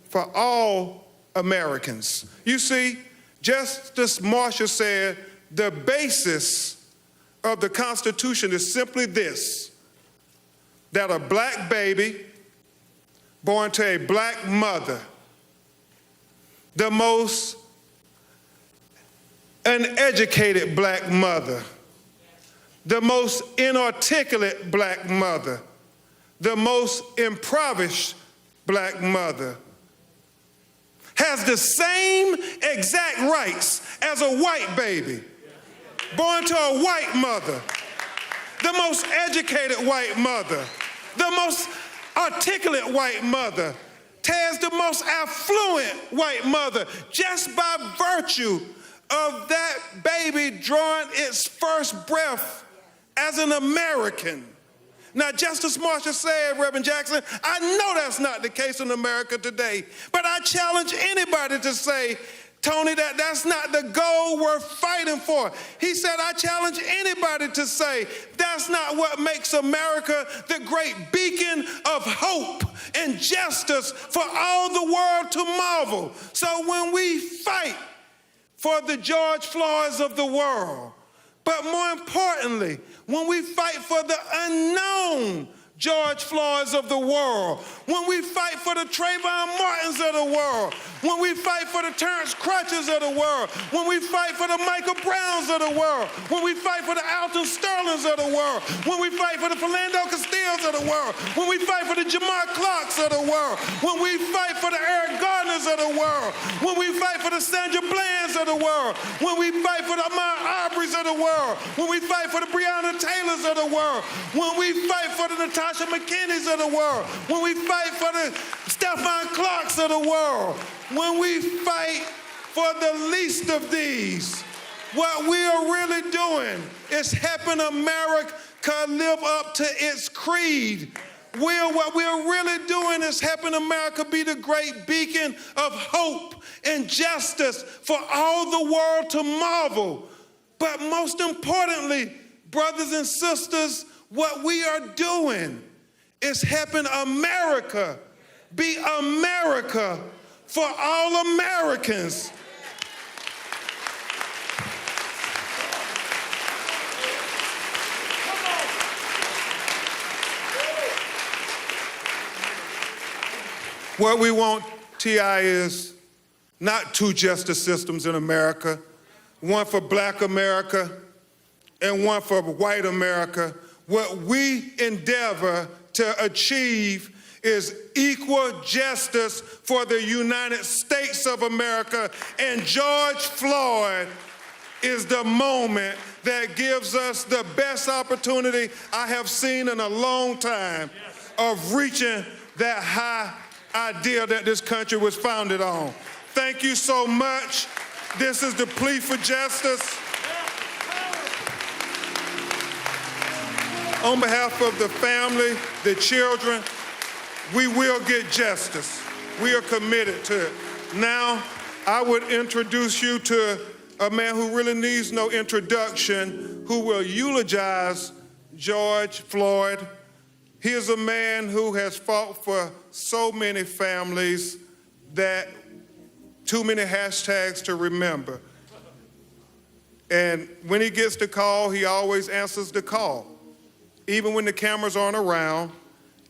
for all Americans. You see, Justice Marshall said the basis of the Constitution is simply this, that a black baby born to a black mother, the most uneducated black mother, the most inarticulate black mother, the most impoverished black mother, has the same exact rights as a white baby born to a white mother, the most educated white mother, the most articulate white mother, has the most affluent white mother, just by virtue of that baby drawing its first breath as an American. Now, Justice Marshall said, Reverend Jackson, I know that's not the case in America today, but I challenge anybody to say, Tony, that's not the goal we're fighting for. He said, I challenge anybody to say, that's not what makes America the great beacon of hope and justice for all the world to marvel. So when we fight for the George Floyds of the world, but more importantly, when we fight for the unknown George Floyds of the world, when we fight for the Trayvon Martins of the world, when we fight for the Terrence Crutches of the world, when we fight for the Michael Browns of the world, when we fight for the Alton Sterlings of the world, when we fight for the Philando Castillos of the world, when we fight for the Jamar Clarks of the world, when we fight for the Eric Gardners of the world, when we fight for the Sandra Blands of the world, when we fight for the Ahmaud Arbery's of the world, when we fight for the Breonna Taylors of the world, when we fight for the Natasha McKinney's of the world, when we fight for the Stephon Clarks of the world, when we fight for the least of these, what we are really doing is helping America live up to its creed. What we're really doing is helping America be the great beacon of hope and justice for all the world to marvel. But most importantly, brothers and sisters, what we are doing is helping America be America for all Americans. What we want, T.I., is not two justice systems in America, one for Black America and one for white America. What we endeavor to achieve is equal justice for the United States of America, and George Floyd is the moment that gives us the best opportunity I have seen in a long time of reaching that high idea that this country was founded on. Thank you so much. This is the plea for justice. On behalf of the family, the children, we will get justice. We are committed to it. Now, I would introduce you to a man who really needs no introduction, who will eulogize George Floyd. He is a man who has fought for so many families that too many hashtags to remember. And when he gets the call, he always answers the call. Even when the cameras aren't around,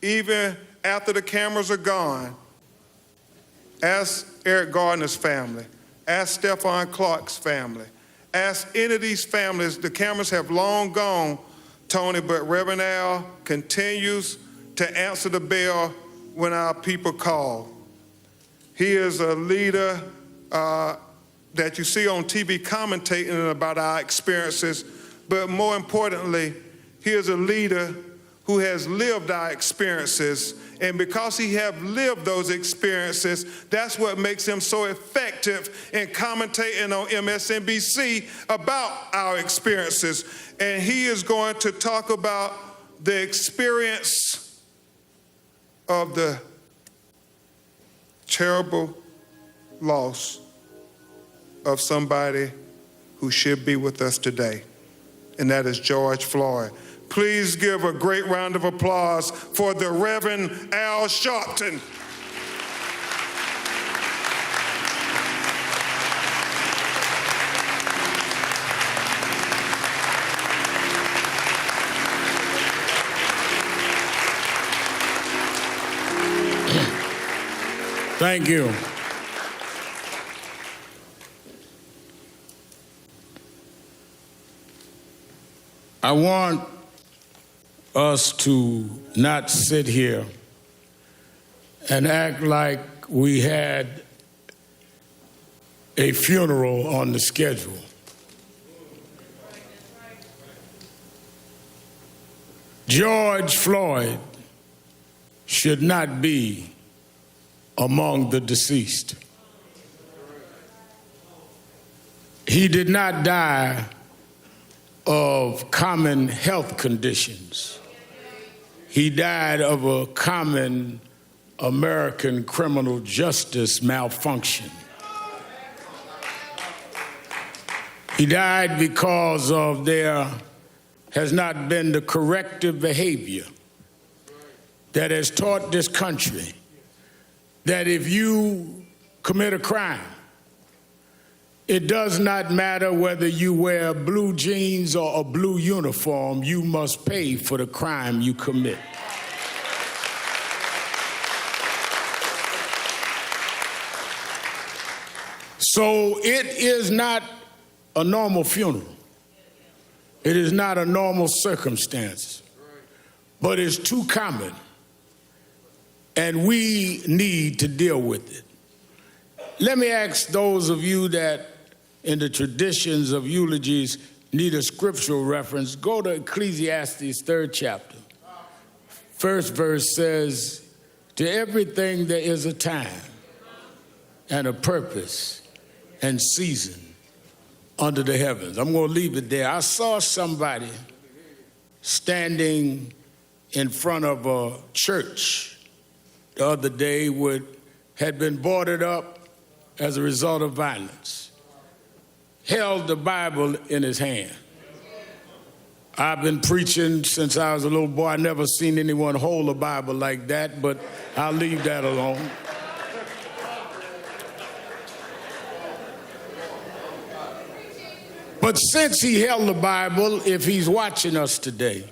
even after the cameras are gone. Ask Eric Gardner's family. Ask Stephon Clark's family. Ask any of these families. The cameras have long gone, Tony, but Reverend Al continues to answer the bell when our people call. He is a leader that you see on TV commentating about our experiences, but more importantly, he is a leader who has lived our experiences, and because he have lived those experiences, that's what makes him so effective in commentating on MSNBC about our experiences. And he is going to talk about the experience of the terrible loss of somebody who should be with us today, and that is George Floyd. Please give a great round of applause for the Reverend Al Sharpton. Thank you. I want us to not sit here and act like we had a funeral on the schedule. George Floyd should not be among the deceased. He did not die of common health conditions. He died of a common American criminal justice malfunction. He died because of there has not been the corrective behavior that has taught this country that if you commit a crime, it does not matter whether you wear blue jeans or a blue uniform, you must pay for the crime you commit. So it is not a normal funeral. It is not a normal circumstance, but it's too common, and we need to deal with it. Let me ask those of you that in the traditions of eulogies need a scriptural reference, go to Ecclesiastes 3rd chapter. First verse says, to everything there is a time and a purpose and season under the heavens. I'm going to leave it there. I saw somebody standing in front of a church the other day had been boarded up as a result of violence, held the Bible in his hand. I've been preaching since I was a little boy. I never seen anyone hold a Bible like that, but I'll leave that alone. But since he held the Bible, if he's watching us today,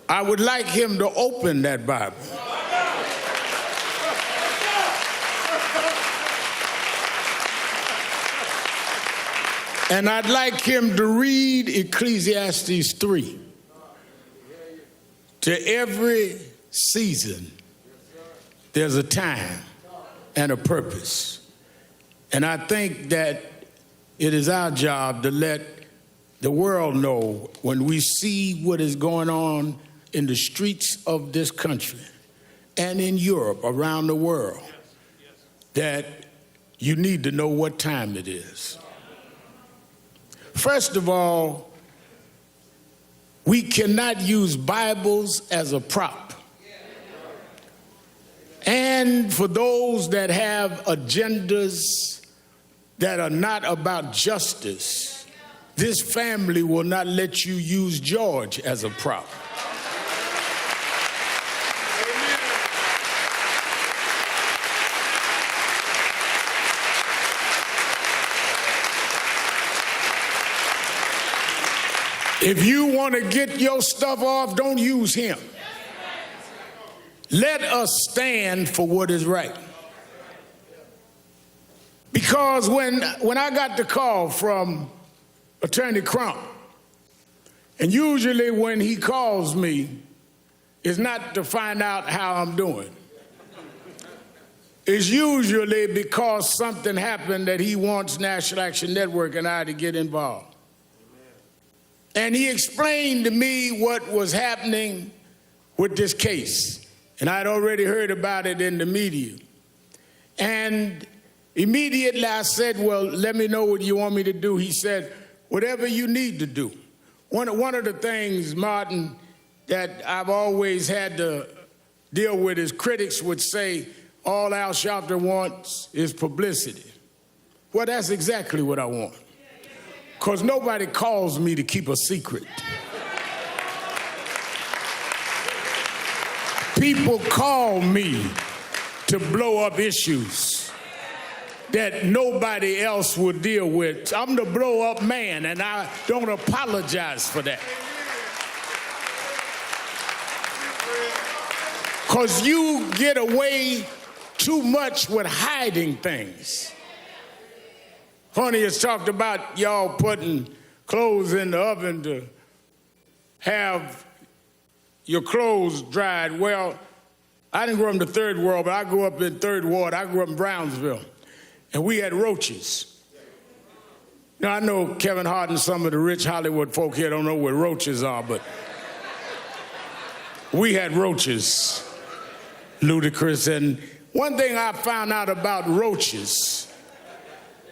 I would like him to open that Bible. And I'd like him to read Ecclesiastes 3. To every season, there's a time and a purpose. And I think that it is our job to let the world know when we see what is going on in the streets of this country and in Europe, around the world, that you need to know what time it is. First of all, we cannot use Bibles as a prop. And for those that have agendas that are not about justice, this family will not let you use George as a prop. If you want to get your stuff off, don't use him. Let us stand for what is right. Because when I got the call from Attorney Crump, and usually when he calls me, it's not to find out how I'm doing. It's usually because something happened that he wants National Action Network and I to get involved. And he explained to me what was happening with this case. And I'd already heard about it in the media. And immediately I said, well, let me know what you want me to do. He said, whatever you need to do. One of the things, Martin, that I've always had to deal with is critics would say, all Al Sharpton wants is publicity. Well, that's exactly what I want. Because nobody calls me to keep a secret. People call me to blow up issues that nobody else will deal with. I'm the blow up man, and I don't apologize for that. Because you get away too much with hiding things. Honey has talked about y'all putting clothes in the oven to have your clothes dried. Well, I didn't grow up in the third world, but I grew up in Third Ward. I grew up in Brownsville, and we had roaches. Now, I know Kevin Hart and some of the rich Hollywood folk here don't know what roaches are, but we had roaches, Ludacris. And one thing I found out about roaches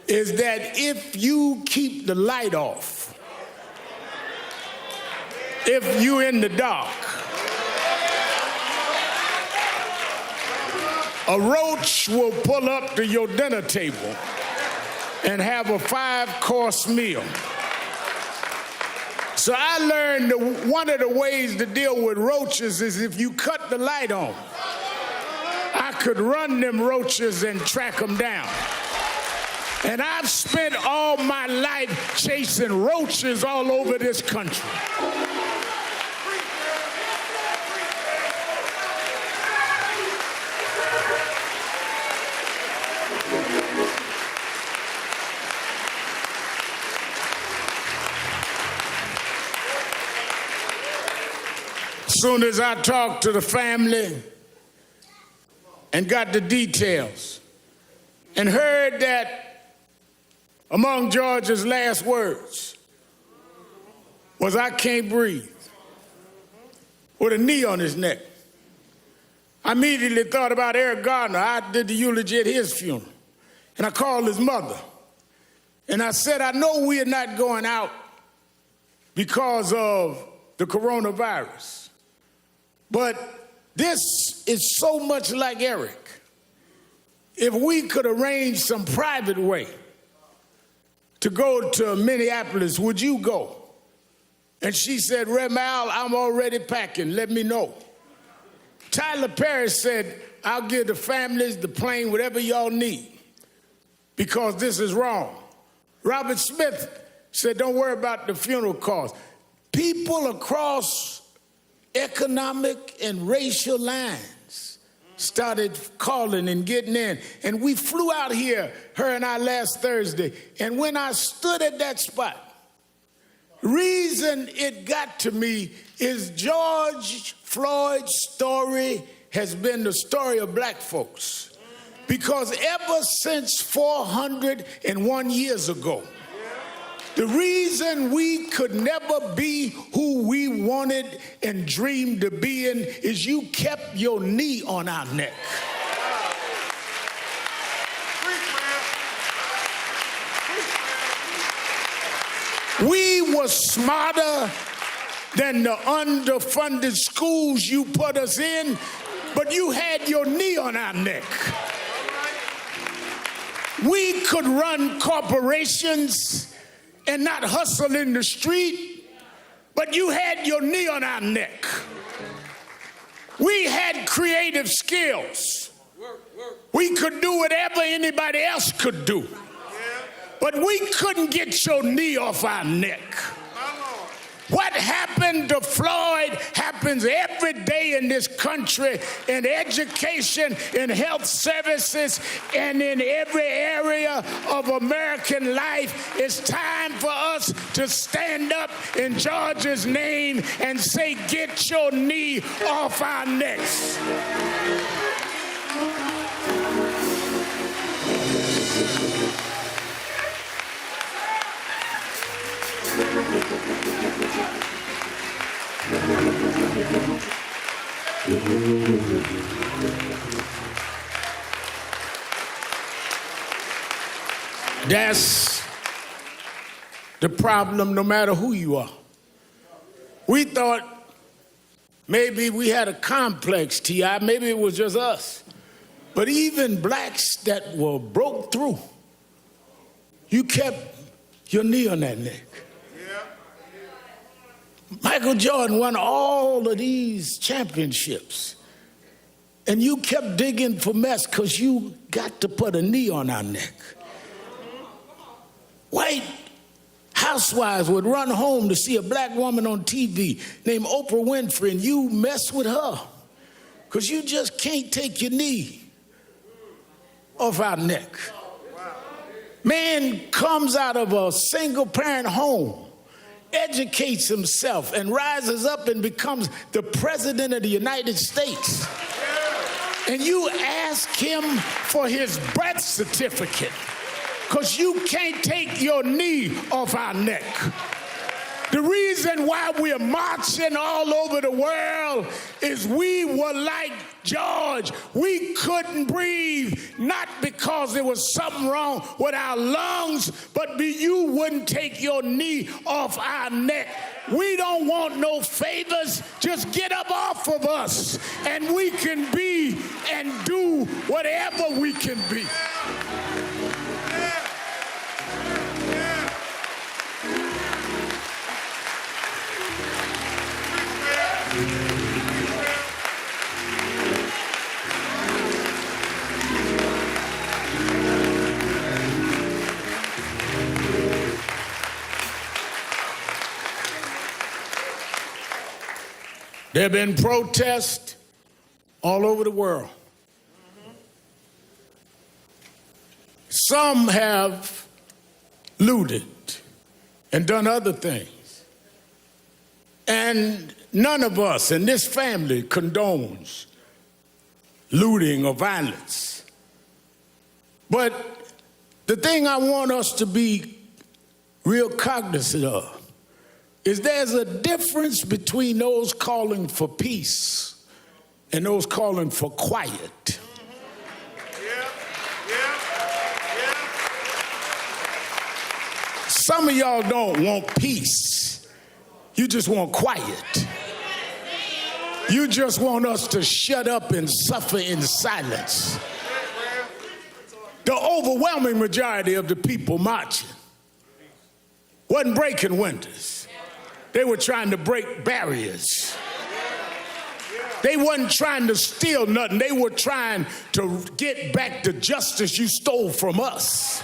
is that if you keep the light off, if you're in the dark, a roach will pull up to your dinner table and have a 5-course meal. So I learned one of the ways to deal with roaches is if you cut the light on, I could run them roaches and track them down. And I've spent all my life chasing roaches all over this country. Soon as I talked to the family and got the details and heard that among George's last words was, "I can't breathe," with a knee on his neck, I immediately thought about Eric Gardner. I did the eulogy at his funeral. And I called his mother. And I said, "I know we are not going out because of the coronavirus, but this is so much like Eric. If we could arrange some private way to go to Minneapolis, would you go?" And she said, "Reverend Al, I'm already packing. Let me know." Tyler Perry said, "I'll give the families, the plane, whatever y'all need, because this is wrong." Robert Smith said, "Don't worry about the funeral costs." People across economic and racial lines started calling and getting in. And we flew out here, her and I, last Thursday. And when I stood at that spot, the reason it got to me is George Floyd's story has been the story of black folks. Because ever since 401 years ago, the reason we could never be who we wanted and dreamed to be in is you kept your knee on our neck. We were smarter than the underfunded schools you put us in, but you had your knee on our neck. We could run corporations and not hustle in the street, but you had your knee on our neck. We had creative skills. We could do whatever anybody else could do, but we couldn't get your knee off our neck. What happened to Floyd happens every day in this country, in education, in health services, and in every area of American life. It's time for us to stand up in George's name and say, "Get your knee off our necks." That's the problem, no matter who you are. We thought maybe we had a complex, T.I., maybe it was just us. But even blacks that were broke through, you kept your knee on that neck. Michael Jordan won all of these championships, and you kept digging for mess because you got to put a knee on our neck. White housewives would run home to see a black woman on TV named Oprah Winfrey, and you mess with her because you just can't take your knee off our neck. Man comes out of a single-parent home, educates himself, and rises up and becomes the president of the United States. And you ask him for his birth certificate because you can't take your knee off our neck. The reason why we're marching all over the world is we were like George. We couldn't breathe, not because there was something wrong with our lungs, but you wouldn't take your knee off our neck. We don't want no favors. Just get up off of us, and we can be and do whatever we can be. There have been protests all over the world. Some have looted and done other things. And none of us in this family condones looting or violence. But the thing I want us to be real cognizant of is there's a difference between those calling for peace and those calling for quiet. Some of y'all don't want peace. You just want quiet. You just want us to shut up and suffer in silence. The overwhelming majority of the people marching wasn't breaking windows. They were trying to break barriers. They wasn't trying to steal nothing. They were trying to get back the justice you stole from us.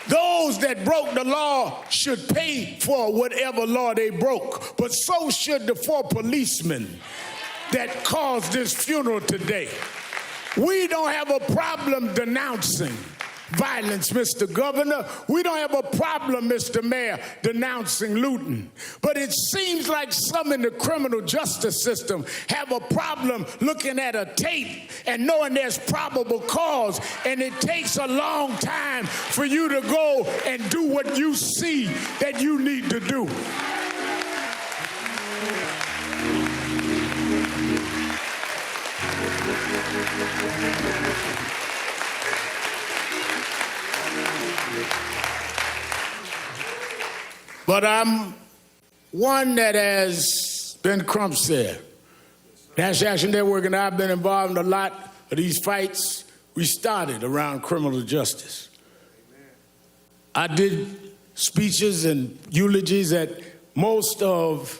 Those that broke the law should pay for whatever law they broke, but so should the 4 policemen that caused this funeral today. We don't have a problem denouncing violence, Mr. Governor. We don't have a problem, Mr. Mayor, denouncing looting. But it seems like some in the criminal justice system have a problem looking at a tape and knowing there's probable cause, and it takes a long time for you to go and do what you see that you need to do. But I'm one that has been Crump said. National Action Network and I have been involved in a lot of these fights. We started around criminal justice. I did speeches and eulogies at most of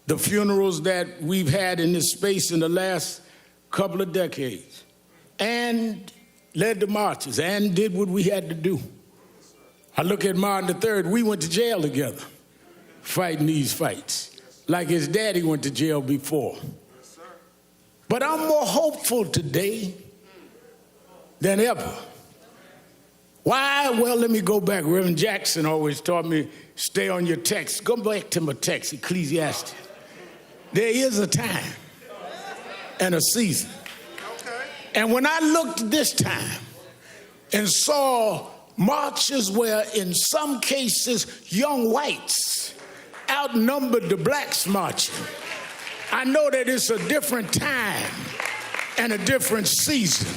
the funerals that we've had in this space in the last couple of decades, and led the marches and did what we had to do. I look at Martin III, we went to jail together, fighting these fights, like his daddy went to jail before. But I'm more hopeful today than ever. Why? Well, let me go back. Reverend Jackson always taught me, stay on your text. Go back to my text, Ecclesiastes. There is a time and a season. And when I looked this time and saw marches where in some cases young whites outnumbered the blacks marching, I know that it's a different time and a different season.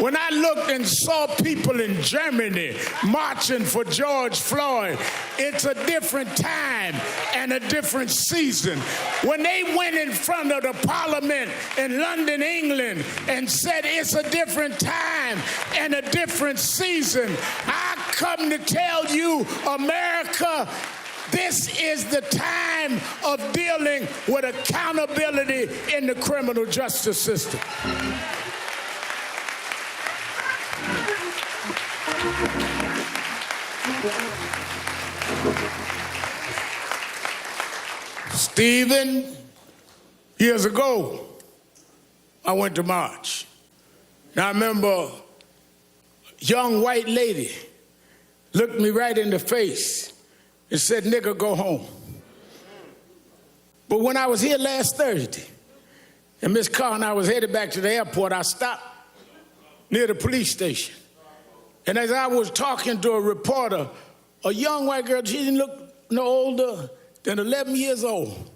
When I looked and saw people in Germany marching for George Floyd, it's a different time and a different season. When they went in front of the Parliament in London, England, and said it's a different time and a different season, I come to tell you, America, this is the time of dealing with accountability in the criminal justice system. Stephen, years ago, I went to march. Now I remember a young white lady looked me right in the face and said, "Nigga, go home." But when I was here last Thursday, and Miss Carr and I was headed back to the airport, I stopped near the police station. And as I was talking to a reporter, a young white girl, she didn't look no older than 11 years old.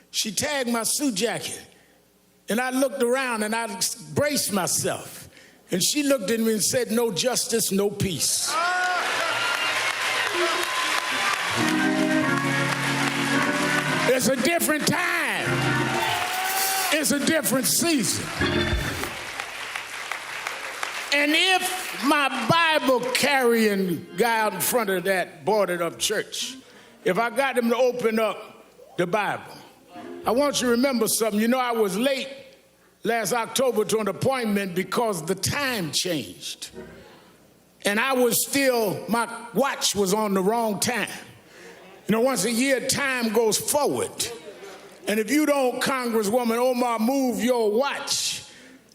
She tagged my suit jacket. And I looked around and I braced myself. And she looked at me and said, "No justice, no peace." It's a different time. It's a different season. And if my Bible-carrying guy out in front of that boarded up church, if I got him to open up the Bible, I want you to remember something. You know, I was late last October to an appointment because the time changed. And I was still, my watch was on the wrong time. You know, once a year, time goes forward. And if you don't, Congresswoman Omar, move your watch,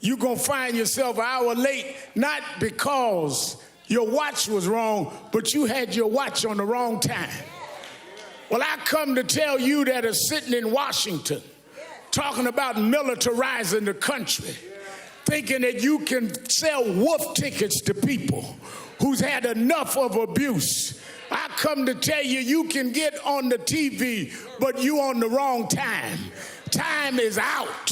you're going to find yourself an hour late, not because your watch was wrong, but you had your watch on the wrong time. Well, I come to tell you that are sitting in Washington talking about militarizing the country, thinking that you can sell wolf tickets to people who's had enough of abuse. I come to tell you, you can get on the TV, but you on the wrong time. Time is out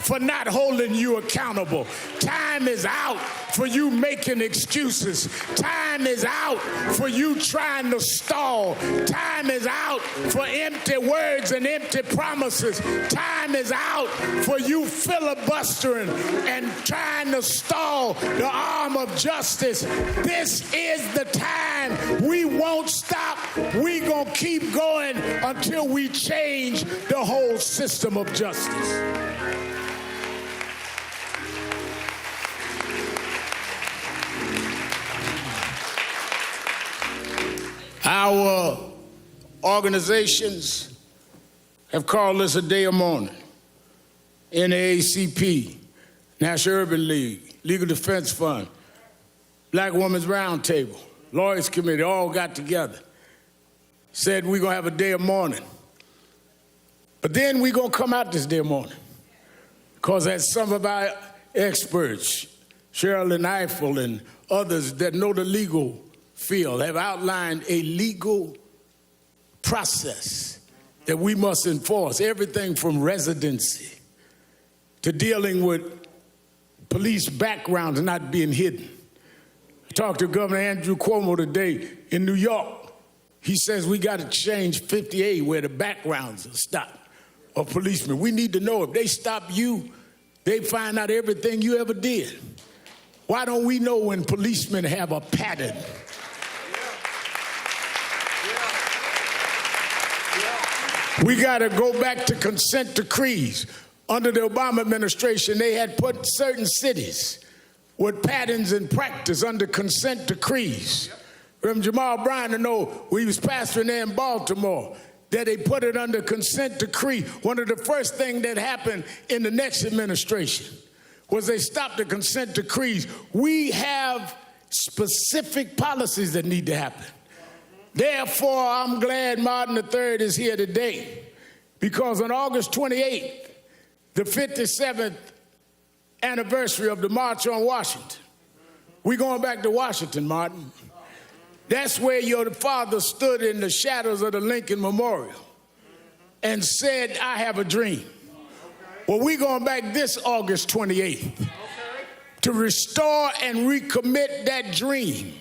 for not holding you accountable. Time is out for you making excuses. Time is out for you trying to stall. Time is out for empty words and empty promises. Time is out for you filibustering and trying to stall the arm of justice. This is the time. We won't stop. We gonna keep going until we change the whole system of justice. Our organizations have called this a day of mourning. NAACP, National Urban League, Legal Defense Fund, Black Women's Roundtable, Lawyers Committee, all got together, said we're gonna have a day of mourning. But then we're gonna come out this day of mourning, because as some of our experts, Sherilyn Eiffel and others that know the legal field have outlined a legal process that we must enforce, everything from residency to dealing with police backgrounds not being hidden. I talked to Governor Andrew Cuomo today in New York. He says we got to change 50A where the backgrounds are stopped of policemen. We need to know if they stop you, they find out everything you ever did. Why don't we know when policemen have a pattern? We got to go back to consent decrees. Under the Obama administration, they had put certain cities with patterns and practice under consent decrees. Reverend Jamal Bryan, I know when he was pastoring there in Baltimore, that they put it under consent decree. One of the first things that happened in the next administration was they stopped the consent decrees. We have specific policies that need to happen. Therefore, I'm glad Martin III is here today, because on August 28th, the 57th anniversary of the March on Washington, we're going back to Washington, Martin. That's where your father stood in the shadows of the Lincoln Memorial and said, I have a dream. Well, we're going back this August 28th to restore and recommit that dream,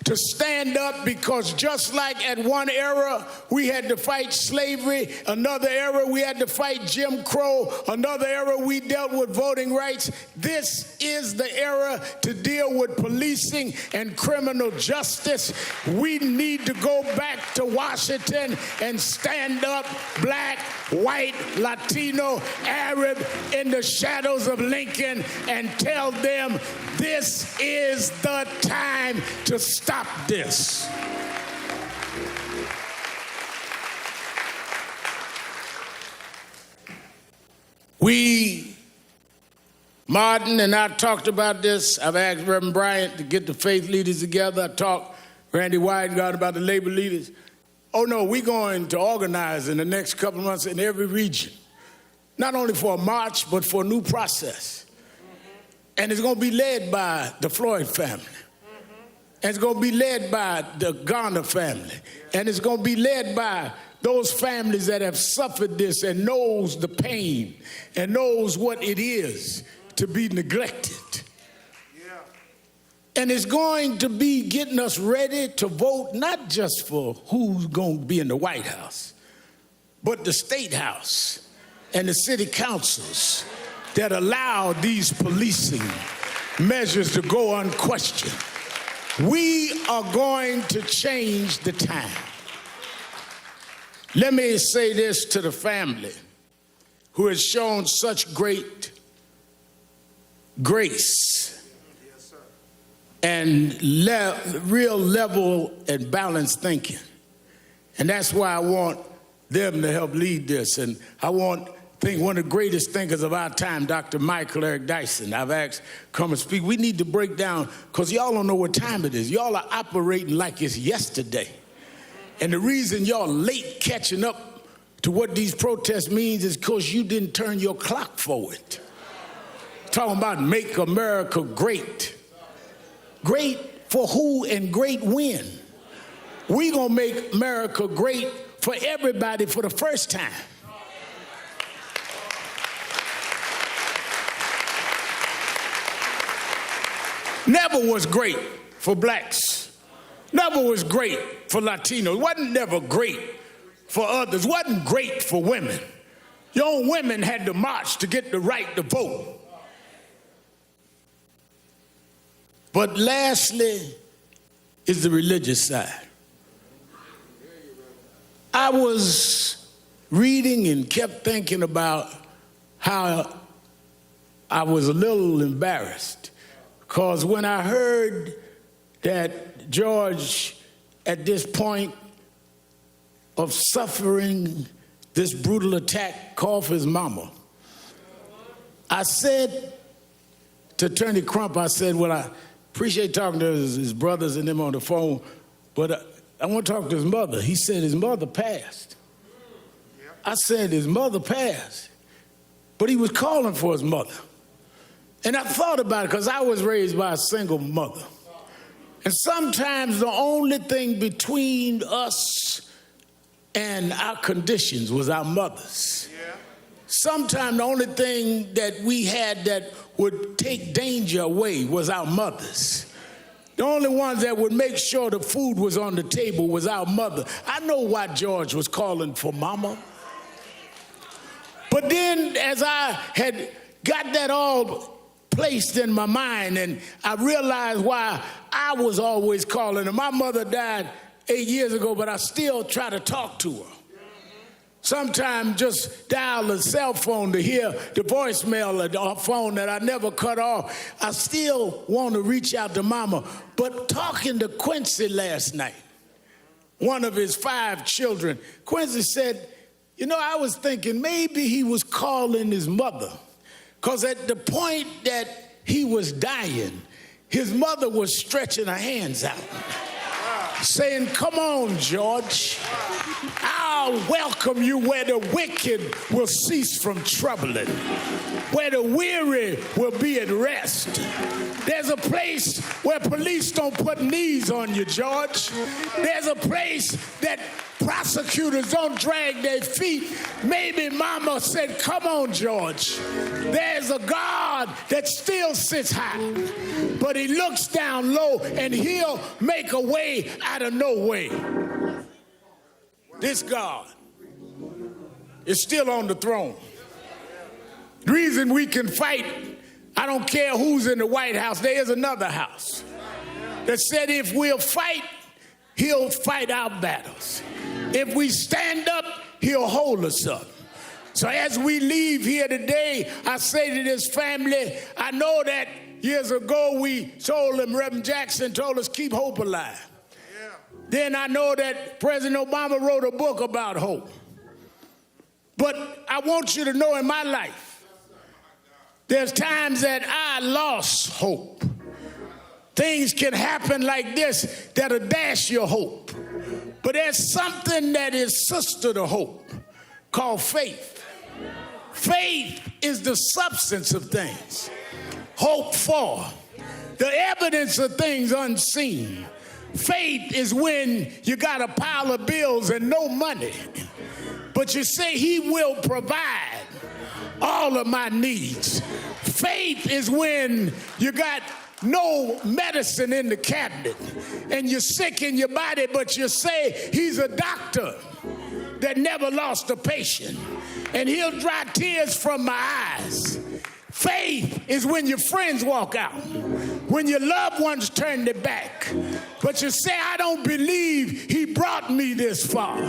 to stand up, because just like at one era we had to fight slavery, another era we had to fight Jim Crow, another era we dealt with voting rights, this is the era to deal with policing and criminal justice. We need to go back to Washington and stand up, black, white, Latino, Arab, in the shadows of Lincoln, and tell them this is the time to stop this. Martin and I talked about this. I've asked Reverend Bryant to get the faith leaders together. I talked Randy Weidengard about the labor leaders. Oh no, we're going to organize in the next couple of months in every region, not only for a march, but for a new process. And it's going to be led by the Floyd family. And it's going to be led by the Garner family. And it's going to be led by those families that have suffered this and knows the pain and knows what it is to be neglected. And it's going to be getting us ready to vote not just for who's going to be in the White House, but the State House and the city councils that allow these policing measures to go unquestioned. We are going to change the time. Let me say this to the family who has shown such great grace and real level and balanced thinking. And that's why I want them to help lead this. And I think one of the greatest thinkers of our time, Dr. Michael Eric Dyson, I've asked come and speak. We need to break down, because y'all don't know what time it is. Y'all are operating like it's yesterday. And the reason y'all late catching up to what these protests means is because you didn't turn your clock forward. Talking about make America great. Great for who and great when? We gonna make America great for everybody for the first time. Never was great for blacks. Never was great for Latinos. Wasn't never great for others. Wasn't great for women. Your own women had to march to get the right to vote. But lastly is the religious side. I was reading and kept thinking about how I was a little embarrassed because when I heard that George, at this point of suffering this brutal attack, called for his mama, I said to Attorney Crump, I said, well, I appreciate talking to his brothers and them on the phone, but I want to talk to his mother. He said his mother passed. I said his mother passed, but he was calling for his mother. And I thought about it because I was raised by a single mother. And sometimes the only thing between us and our conditions was our mothers. Sometimes the only thing that we had that would take danger away was our mothers. The only ones that would make sure the food was on the table was our mother. I know why George was calling for mama. But then as I had got that all placed in my mind and I realized why I was always calling her. My mother died 8 years ago, but I still try to talk to her. Sometimes just dial a cell phone to hear the voicemail of the phone that I never cut off. I still want to reach out to mama. But talking to Quincy last night, one of his 5 children, Quincy said, you know, I was thinking maybe he was calling his mother because at the point that he was dying, his mother was stretching her hands out, saying, come on, George, I'll welcome you where the wicked will cease from troubling, where the weary will be at rest. There's a place where police don't put knees on you, George. There's a place that prosecutors don't drag their feet. Maybe mama said, come on, George. There's a God that still sits high, but he looks down low and he'll make a way out of no way. This God is still on the throne. The reason we can fight, I don't care who's in the White House, there is another house that said if we'll fight, he'll fight our battles. If we stand up, he'll hold us up. So as we leave here today, I say to this family, I know that years ago we told them, Reverend Jackson told us, keep hope alive. Yeah. Then I know that President Obama wrote a book about hope. But I want you to know in my life, there's times that I lost hope. Things can happen like this that'll dash your hope. But there's something that is sister to hope called faith. Faith is the substance of things hoped for, the evidence of things unseen. Faith is when you got a pile of bills and no money, but you say he will provide all of my needs. Faith is when you got no medicine in the cabinet and you're sick in your body, but you say he's a doctor that never lost a patient and he'll dry tears from my eyes. Faith is when your friends walk out, when your loved ones turn their back, but you say, I don't believe he brought me this far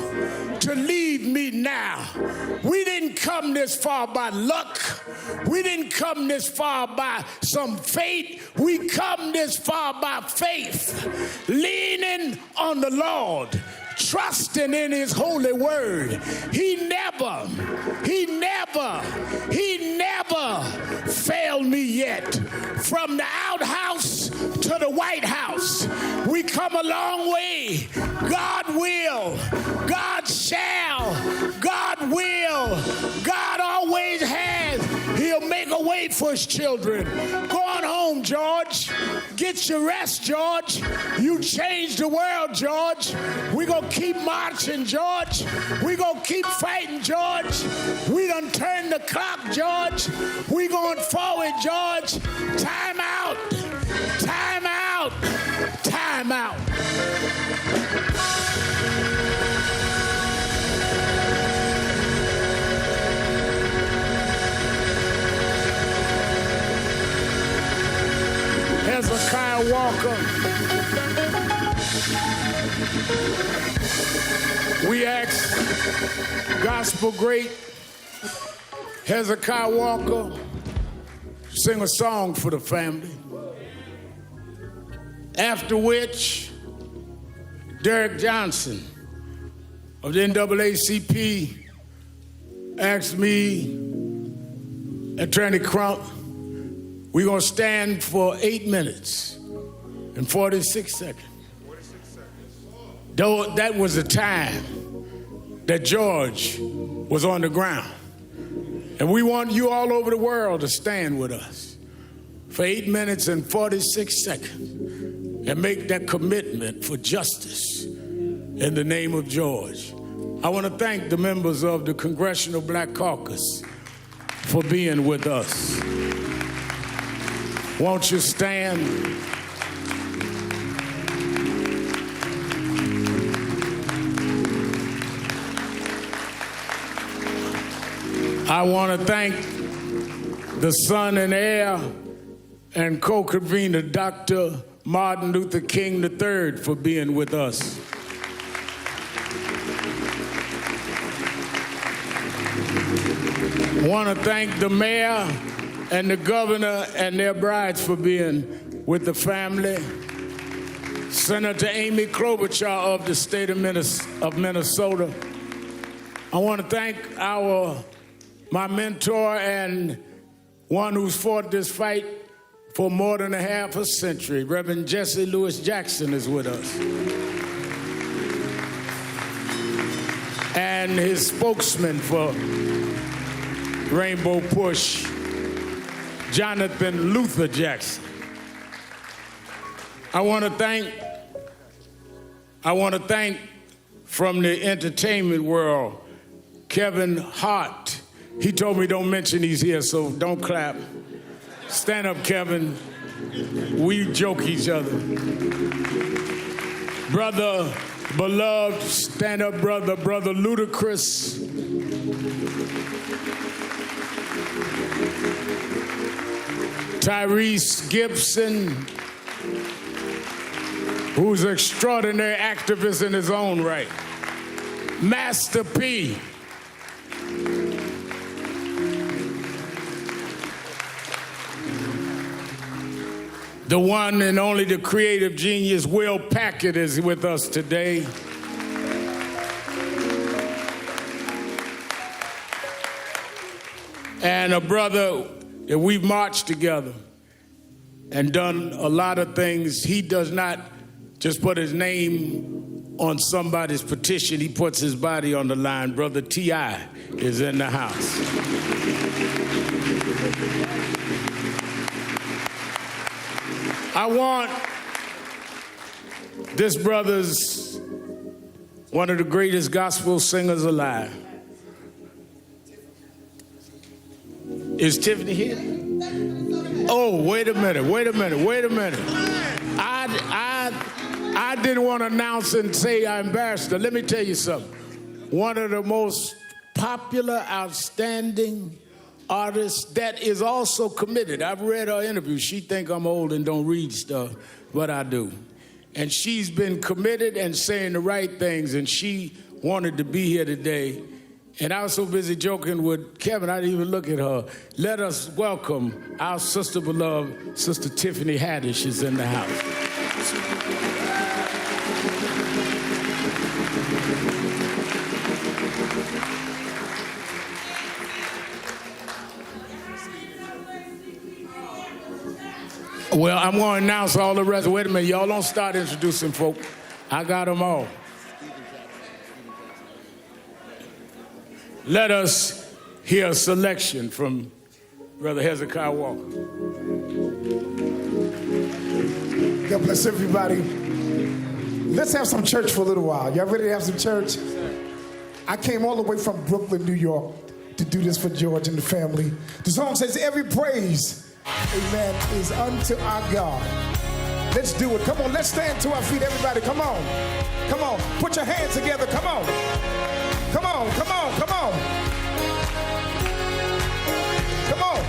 to leave me now. We didn't come this far by luck. We didn't come this far by some fate. We come this far by faith, leaning on the Lord, trusting in his holy word. He never failed me yet. From the outhouse to the White House, we come a long way. God will God always has. He'll make a way for his children. Go on home, George. Get your rest, George. You changed the world, George. We're going to keep marching, George. We're going to keep fighting, George. We done turned the clock, George. We going forward, George. Time out. Time out. Time out. Hezekiah Walker. We ask gospel great Hezekiah Walker to sing a song for the family. After which, Derek Johnson of the NAACP asked me, Attorney Crump, we're going to stand for 8 minutes and 46 seconds. Though that was the time that George was on the ground. And we want you all over the world to stand with us for 8 minutes and 46 seconds and make that commitment for justice in the name of George. I want to thank the members of the Congressional Black Caucus for being with us. Won't you stand? I want to thank the son and heir and co-convener, Dr. Martin Luther King III, for being with us. I want to thank the mayor and the governor and their brides for being with the family. Senator Amy Klobuchar of the state of Minnesota. I want to thank my mentor and one who's fought this fight for more than a half a century. Reverend Jesse Lewis Jackson is with us. And his spokesman for Rainbow Push, Jonathan Luther Jackson. I want to thank from the entertainment world, Kevin Hart. He told me don't mention he's here, so don't clap. Stand up, Kevin. We joke each other. Brother Beloved, stand up, brother. Brother Ludacris. Tyrese Gibson, who's an extraordinary activist in his own right. Master P. The one and only, the creative genius, Will Packard, is with us today. And a brother that we've marched together and done a lot of things. He does not just put his name on somebody's petition, he puts his body on the line. Brother T.I. is in the house. I want this brother's one of the greatest gospel singers alive. Is Tiffany here? Oh, wait a minute. I didn't want to announce and say I embarrassed her. Let me tell you something. One of the most popular, outstanding artists that is also committed. I've read her interview. She think I'm old and don't read stuff, but I do. And she's been committed and saying the right things, and she wanted to be here today. And I was so busy joking with Kevin, I didn't even look at her. Let us welcome our sister beloved, Sister Tiffany Haddish is in the house. Well, I'm going to announce all the rest. Wait a minute, y'all don't start introducing folk. I got them all. let us hear a selection from Brother Hezekiah Walker. God bless everybody. Let's have some church for a little while. Y'all ready to have some church? I came all the way from Brooklyn, New York to do this for George and the family. The song says, every praise, amen, is unto our God. Let's do it. Come on, let's stand to our feet, everybody. Come on. Come on. Put your hands together. Come on. Come on, come on, come on. Come on.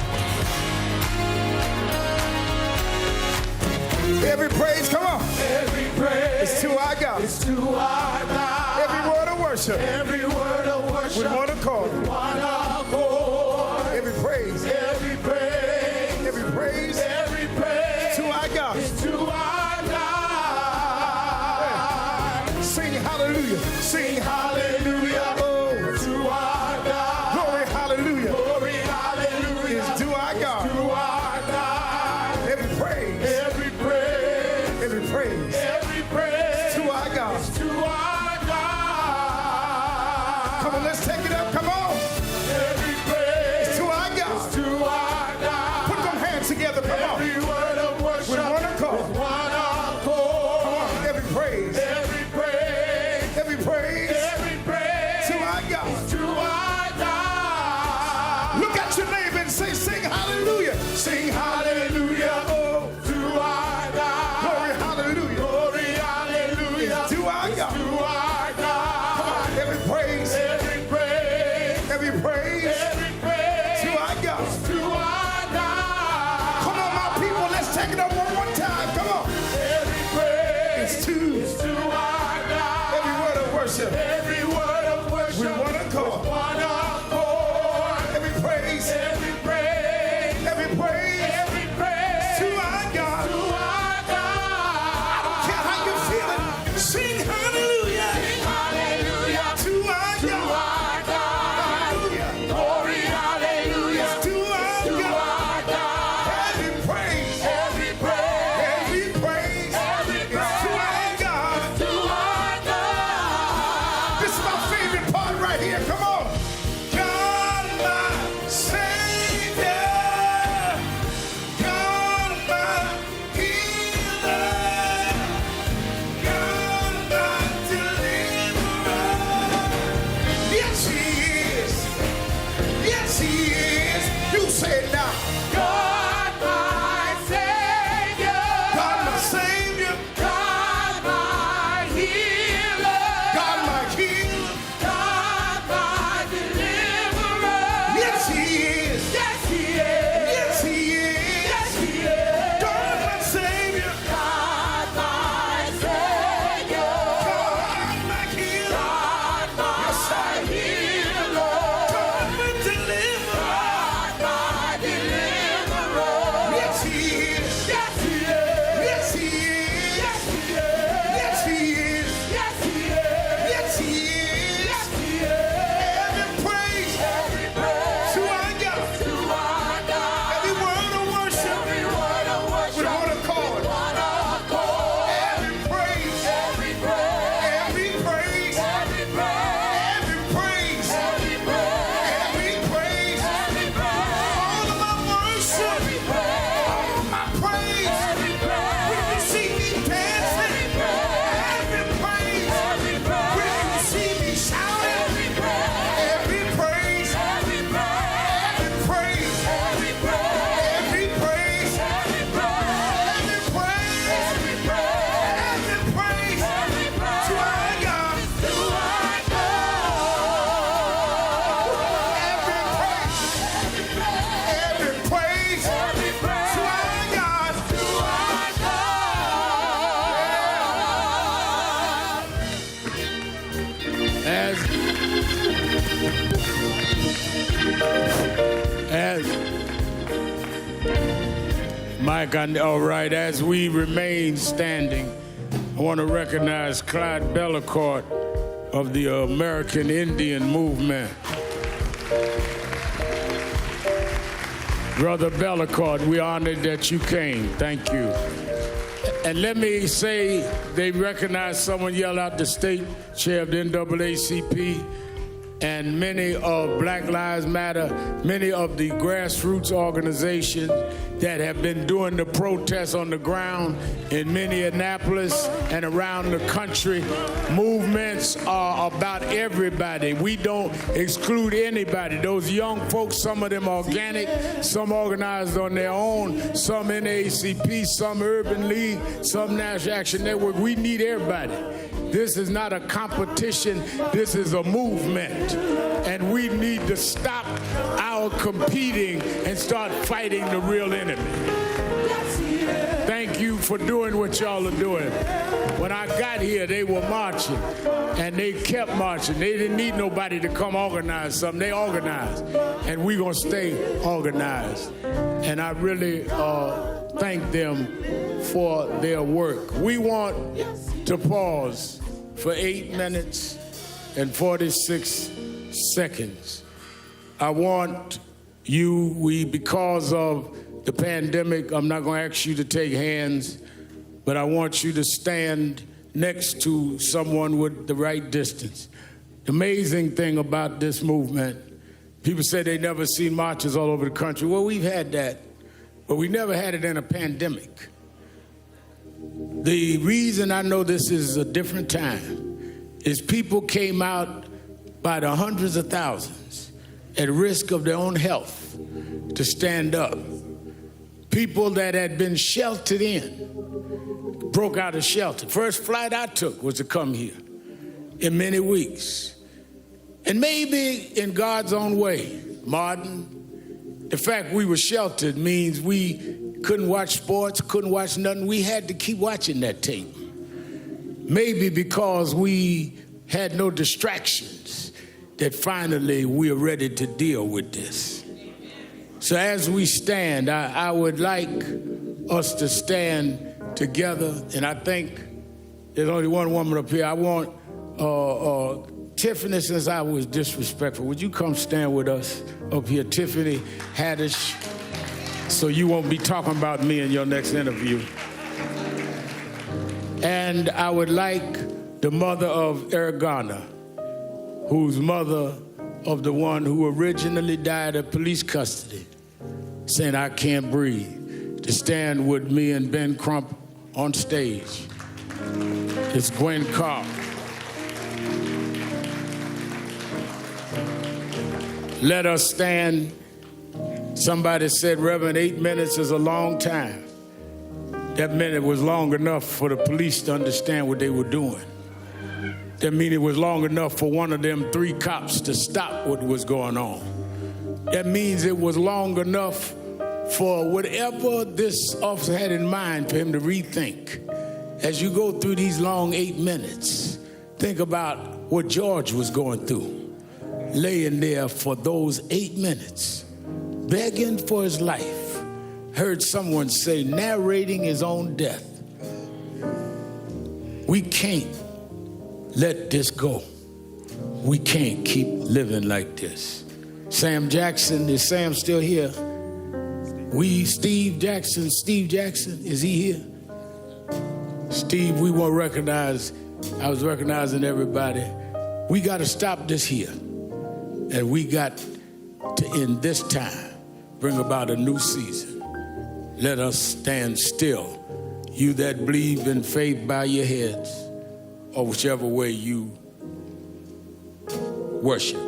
Every praise, come on. Every praise is to our God. It's to our God. Every word of worship. Every word of worship. With one accord. With one accord. Every praise. Every praise. Every praise. Every praise. To our God. It's to our God. Yeah. Sing hallelujah. Sing hallelujah. Oh. To our God. Glory hallelujah. Glory hallelujah. It's to our God. To our God. Every praise. Every praise. Every praise. Every praise. To our God. It's to our God. Come on, let's take it up. Come on. Every praise. It's to our God. It's to our God. Put them hands together. Come on. Every word of worship. With one accord. With one accord. Come on. Every praise. Every praise. Every praise. Every praise. To our God. It's to our God. Look at your neighbor and say, sing hallelujah. Sing hallelujah. Oh. To our God. Glory hallelujah. Glory hallelujah. It's to our God. To our God. Come on. Every praise. Every praise. Every praise. Every praise. To our God. It's to our God. Come on, my people. Let's take it up one more time. Come on. Every praise. It's to. It's to our God. Every word of worship. Every word of worship. With one accord. With one accord. Every praise. Every praise. Every praise. Every praise. To our God. To our God. I don't care how you're feeling. Sing hallelujah. Sing hallelujah. To our To God. our God. Hallelujah. Glory hallelujah. To our To God. our God. Every praise. Every praise. Every praise. Every Is to our God. To our God. This is my favorite part right here. Come on. God, my Savior. God, my healer. God, my deliverer. Yes, He is. Yes, He is. You say it now. God, my Savior. God, my Savior. God, my healer. God, my healer. God, my deliverer. Yes, He is. Yes, He is. Yes, He is. Yes, He is. God, my Savior. God, my Savior. God, my healer. God, my healer. God, my deliverer. God, my deliverer. Yes, He is. Yes, He is. Yes, He is. Yes, He is. Yes, He is. Yes, He is. Yes, He is. Yes, He is. Every praise Every praise. to our God. To our God. Every word of worship Every word of worship. with one accord. One accord. Every praise. Every praise. Every praise. Every praise. Every praise. Every praise. Every praise. Every praise. All of my worship. Every praise. All of my praise. Every praise. When you see me dancing. Every praise. Every praise. Every praise. When you see me shouting. Every praise. Every praise. Every praise. Every praise. Every praise. Every praise. Every praise. Every praise. Every praise. Every praise. Every praise. To our God. To our Every praise. Every praise. To our God. To our All right, as we remain standing, I want to recognize Clyde Bellecourt of the American Indian Movement. Brother Bellecourt, we're honored that you came. Thank you. And let me say, they recognize someone yelled out the state chair of the NAACP, and many of Black Lives Matter, many of the grassroots organizations that have been doing the protests on the ground in Minneapolis and around the country. Movements are about everybody. We don't exclude anybody. Those young folks, some of them organic, some organized on their own, some NAACP, some Urban League, some National Action Network. We need everybody. This is not a competition, this is a movement. And we need to stop our competing and start fighting the real enemy. Thank you for doing what y'all are doing. When I got here, they were marching, and they kept marching. They didn't need nobody to come organize something. They organized, and we're going to stay organized. And I really thank them for their work. We want to pause for 8 minutes and 46 seconds. I want you, because of the pandemic, I'm not going to ask you to take hands, but I want you to stand next to someone with the right distance. The amazing thing about this movement, people say they never seen marches all over the country. Well, we've had that, but we never had it in a pandemic. The reason I know this is a different time is people came out by the hundreds of thousands at risk of their own health to stand up. People that had been sheltered in broke out of shelter. First flight I took was to come here in many weeks. And maybe in God's own way, Martin, the fact we were sheltered means we couldn't watch sports, couldn't watch nothing. We had to keep watching that tape. Maybe because we had no distractions, that finally we are ready to deal with this. So as we stand, I would like us to stand together, and I think there's only one woman up here. I want Tiffany, since I was disrespectful, would you come stand with us up here? Tiffany Haddish, so you won't be talking about me in your next interview. And I would like the mother of Ergana, who's mother of the one who originally died of police custody, saying, "I can't breathe," to stand with me and Ben Crump on stage. It's Gwen Carr. Let us stand. Somebody said, Reverend, 8 minutes is a long time. That minute was long enough for the police to understand what they were doing. That means it was long enough for one of them 3 cops to stop what was going on. That means it was long enough for whatever this officer had in mind for him to rethink. As you go through these long 8 minutes, think about what George was going through, laying there for those 8 minutes, begging for his life. Heard someone say, narrating his own death. We can't let this go. We can't keep living like this. Sam Jackson, is Sam still here? Steve Jackson, is he here? Steve, we won't recognize, I was recognizing everybody. We got to stop this here. And we got to, in this time, bring about a new season. Let us stand still. You that believe in faith, bow your heads, or whichever way you worship.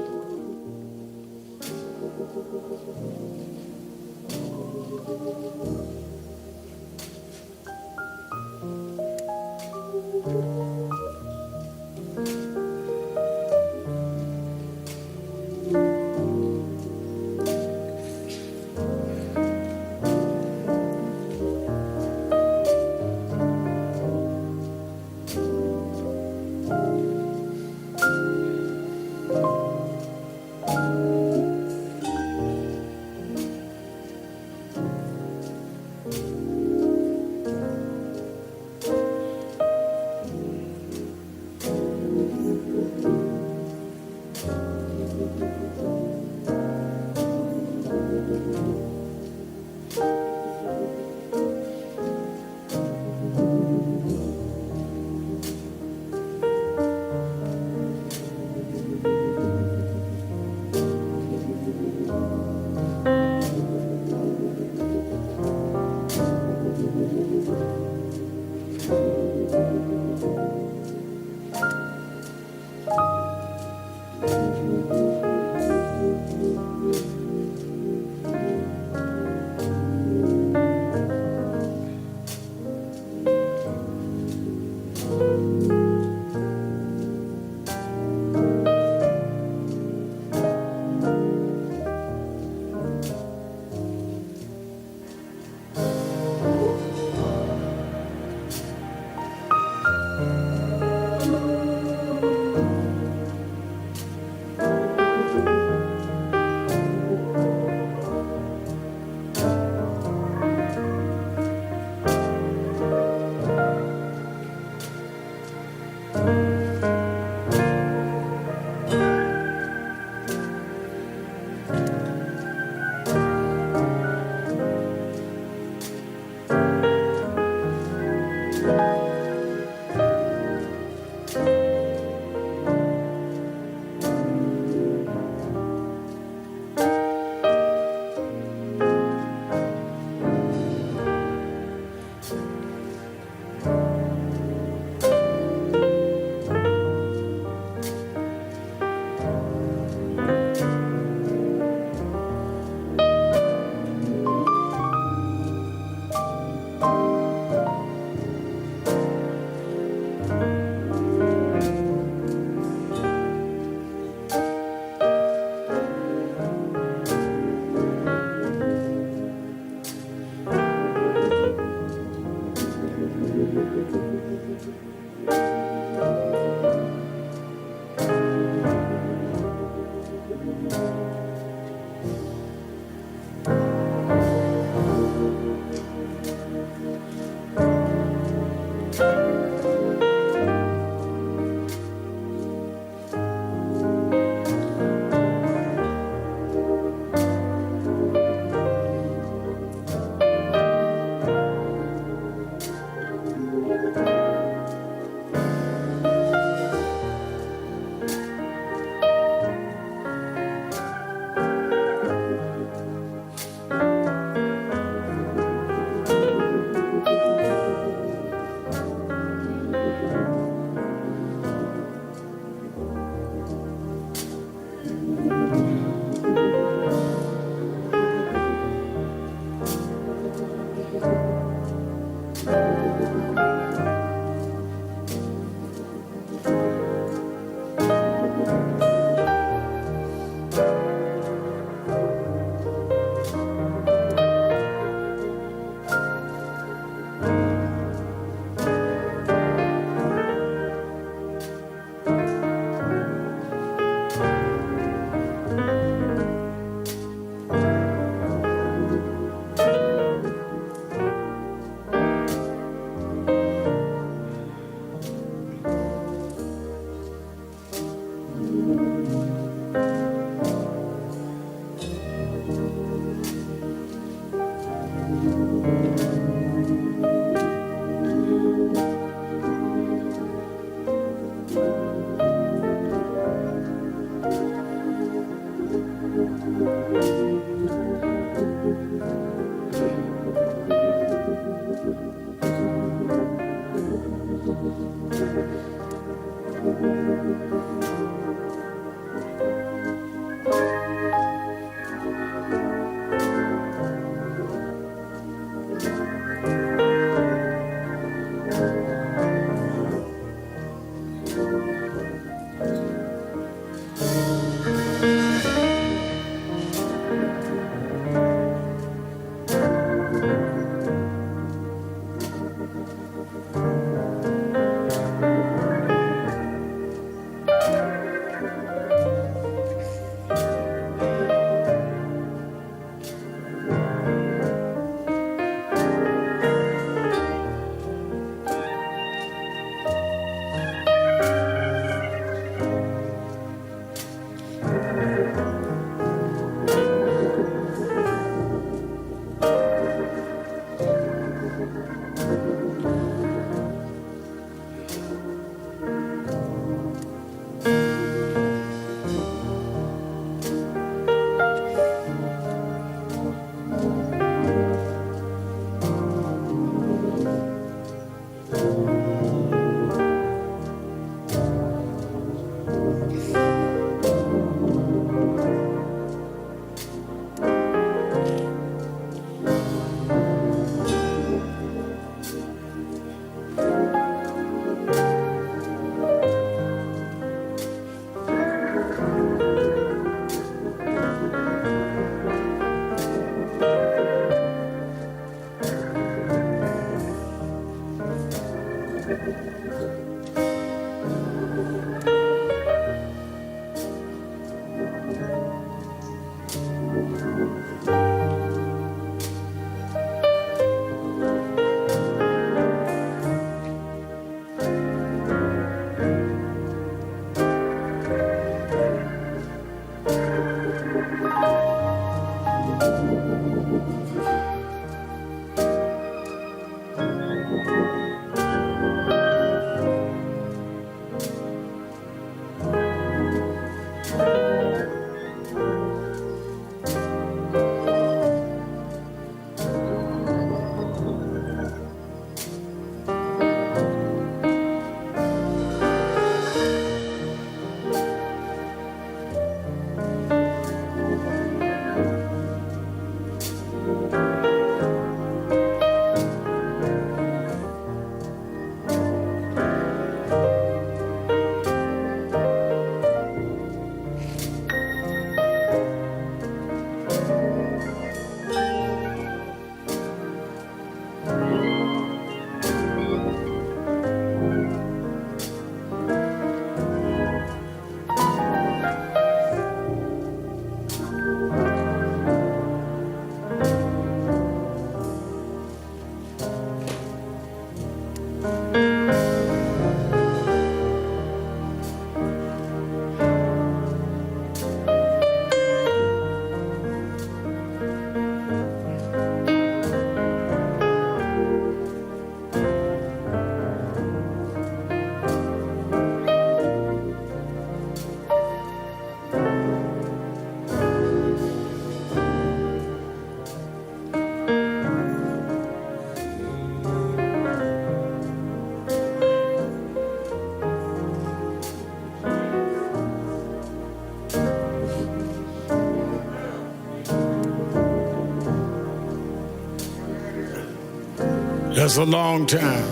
That's a long time.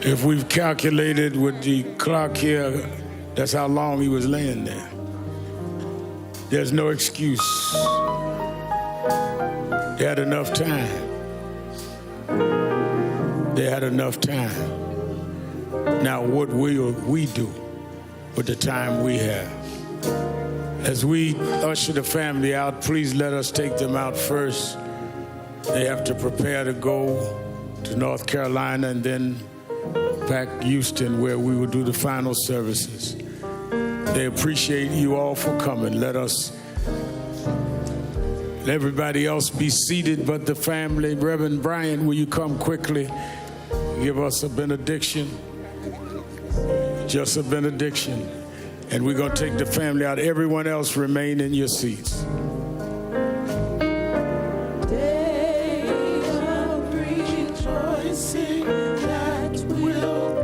If we've calculated with the clock here, that's how long he was laying there. There's no excuse. They had enough time. They had enough time. Now what will we do with the time we have? As we usher the family out, please let us take them out first. They have to prepare to go to North Carolina and then back Houston, where we will do the final services. They appreciate you all for coming. Let everybody else be seated but the family. Reverend Brian, will you come quickly? Give us a benediction. Just a benediction. And we're going to take the family out. Everyone else remain in your seats.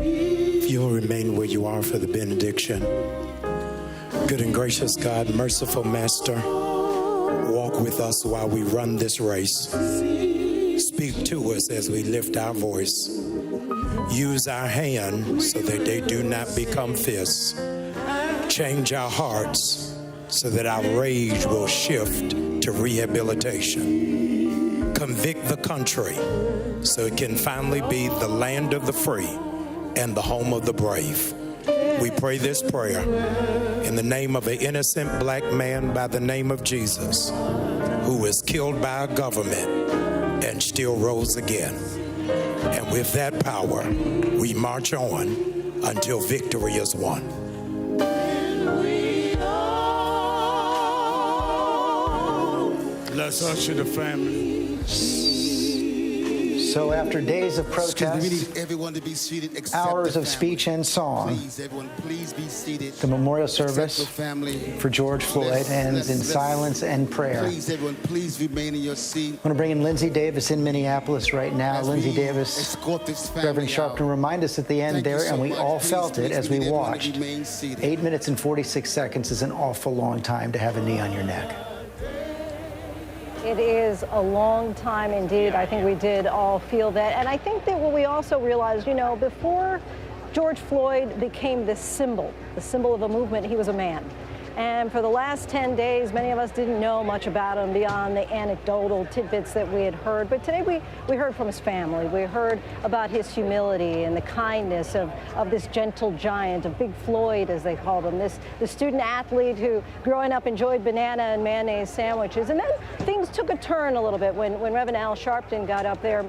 If you'll remain where you are for the benediction. Good and gracious God, merciful Master, walk with us while we run this race. Speak to us as we lift our voice. Use our hands so that they do not become fists. Change our hearts so that our rage will shift to rehabilitation. Convict the country so it can finally be the land of the free and the home of the brave. We pray this prayer in the name of an innocent black man by the name of Jesus, who was killed by a government and still rose again. And with that power, we march on until victory is won. Let's usher the family. So after days of protest, everyone to be seated, hours of speech and song, please, everyone, please be seated. the memorial service for George Floyd ends in silence and prayer. Please, everyone, please remain in your seat. I want to bring in Lindsay Davis in Minneapolis right now. Lindsay Davis, Reverend Sharpton, remind us at the end there, and we all felt it as we watched. 8 minutes and 46 seconds is an awful long time to have a knee on your neck. It is a long time indeed. I think we did all feel that. And I think that what we also realized, before George Floyd became the symbol of a movement, he was a man. And for the last 10 days, many of us didn't know much about him beyond the anecdotal tidbits that we had heard. But today we heard from his family. We heard about his humility and the kindness of this gentle giant, of Big Floyd, as they called him, the student athlete who growing up enjoyed banana and mayonnaise sandwiches. And then things took a turn a little bit when Reverend Al Sharpton got up there.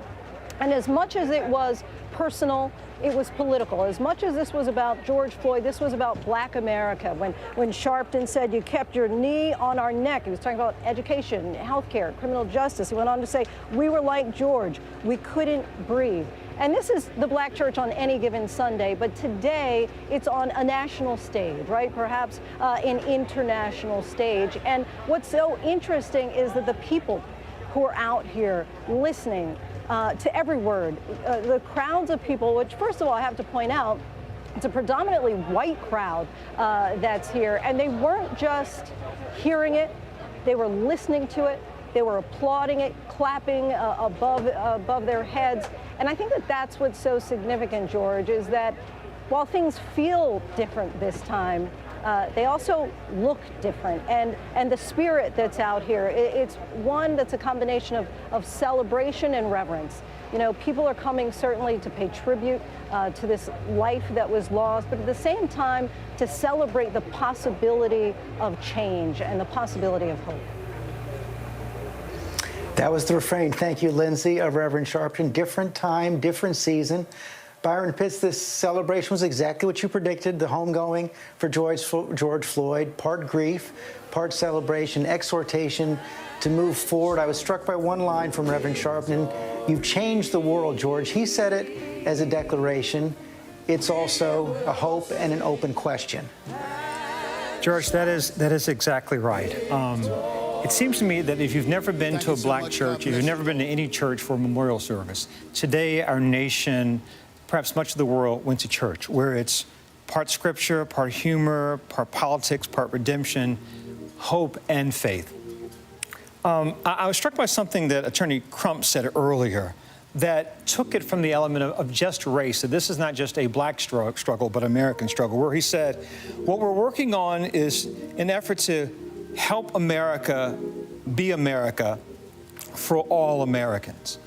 And as much as it was personal, it was political. As much as this was about George Floyd, this was about Black America. When Sharpton said, "You kept your knee on our neck," he was talking about education, healthcare, criminal justice. He went on to say, "We were like George. We couldn't breathe." And this is the Black church on any given Sunday, but today it's on a national stage, right? Perhaps an international stage. And what's so interesting is that the people who are out here listening to every word, the crowds of people, which first of all I have to point out, it's a predominantly white crowd that's here, and they weren't just hearing it, they were listening to it, they were applauding it, clapping above their heads. And I think that that's what's so significant, George, is that while things feel different this time, they also look different, and the spirit that's out here, it's one that's a combination of celebration and reverence. People are coming certainly to pay tribute to this life that was lost, but at the same time to celebrate the possibility of change and the possibility of hope. That was the refrain. Thank you, Lindsay, of Reverend Sharpton. Different time, different season. Byron Pitts, this celebration was exactly what you predicted, the homegoing for George Floyd, part grief, part celebration, exhortation to move forward. I was struck by one line from Reverend Sharpton. You've changed the world, George. He said it as a declaration. It's also a hope and an open question. George, that is exactly right. It seems to me that if you've never been to a Black church, if you've never been to any church for a memorial service, today our nation, perhaps much of the world, went to church, where it's part scripture, part humor, part politics, part redemption, hope, and faith. I was struck by something that Attorney Crump said earlier, that took it from the element of just race, that this is not just a black struggle, but American struggle, where he said, what we're working on is an effort to help America be America for all Americans.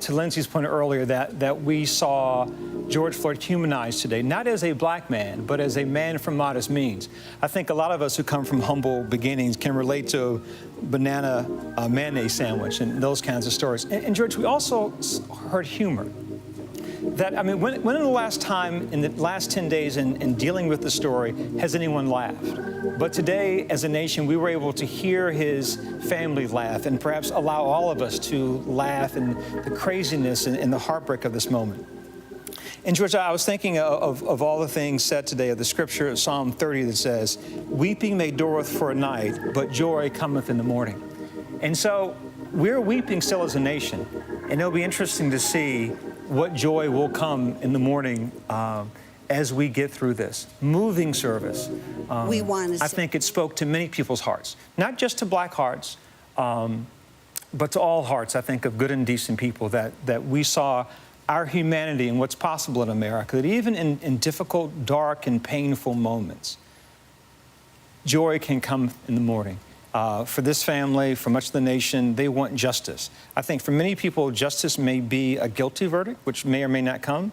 To Lindsay's point earlier, that we saw George Floyd humanized today, not as a black man, but as a man from modest means. I think a lot of us who come from humble beginnings can relate to banana mayonnaise sandwich and those kinds of stories. And George, we also heard humor. That, I mean, when in the last time, in the last 10 days in dealing with the story, has anyone laughed? But today, as a nation, we were able to hear his family laugh and perhaps allow all of us to laugh in the craziness and the heartbreak of this moment. And George, I was thinking of all the things said today of the scripture of Psalm 30 that says, weeping may endureth for a night, but joy cometh in the morning. And so we're weeping still as a nation, and it'll be interesting to see what joy will come in the morning as we get through this. Moving service. We want to I think it spoke to many people's hearts, not just to black hearts, but to all hearts, I think, of good and decent people, that we saw our humanity and what's possible in America, that even in difficult, dark, and painful moments, joy can come in the morning. For this family, for much of the nation, they want justice. I think for many people, justice may be a guilty verdict, which may or may not come.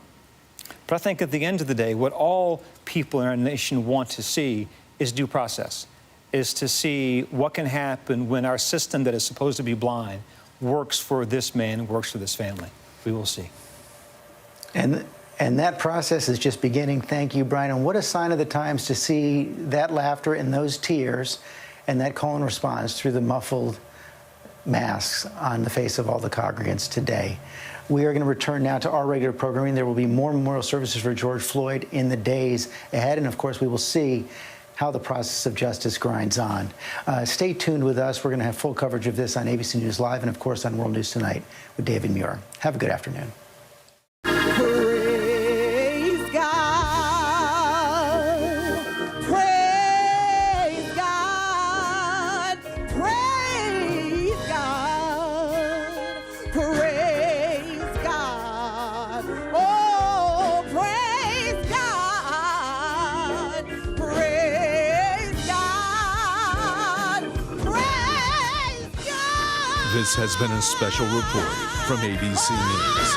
But I think at the end of the day, what all people in our nation want to see is due process, is to see what can happen when our system that is supposed to be blind works for this man, works for this family. We will see. And that process is just beginning. Thank you, Brian. And what a sign of the times to see that laughter and those tears and that call and response through the muffled masks on the face of all the congregants today. We are going to return now to our regular programming. There will be more memorial services for George Floyd in the days ahead. And of course, we will see how the process of justice grinds on. Stay tuned with us. We're going to have full coverage of this on ABC News Live and, of course, on World News Tonight with David Muir. Have a good afternoon. Praise God. Praise God. Praise God. Praise God. Oh, praise God. Praise God. Praise God. This has been a special report from ABC News.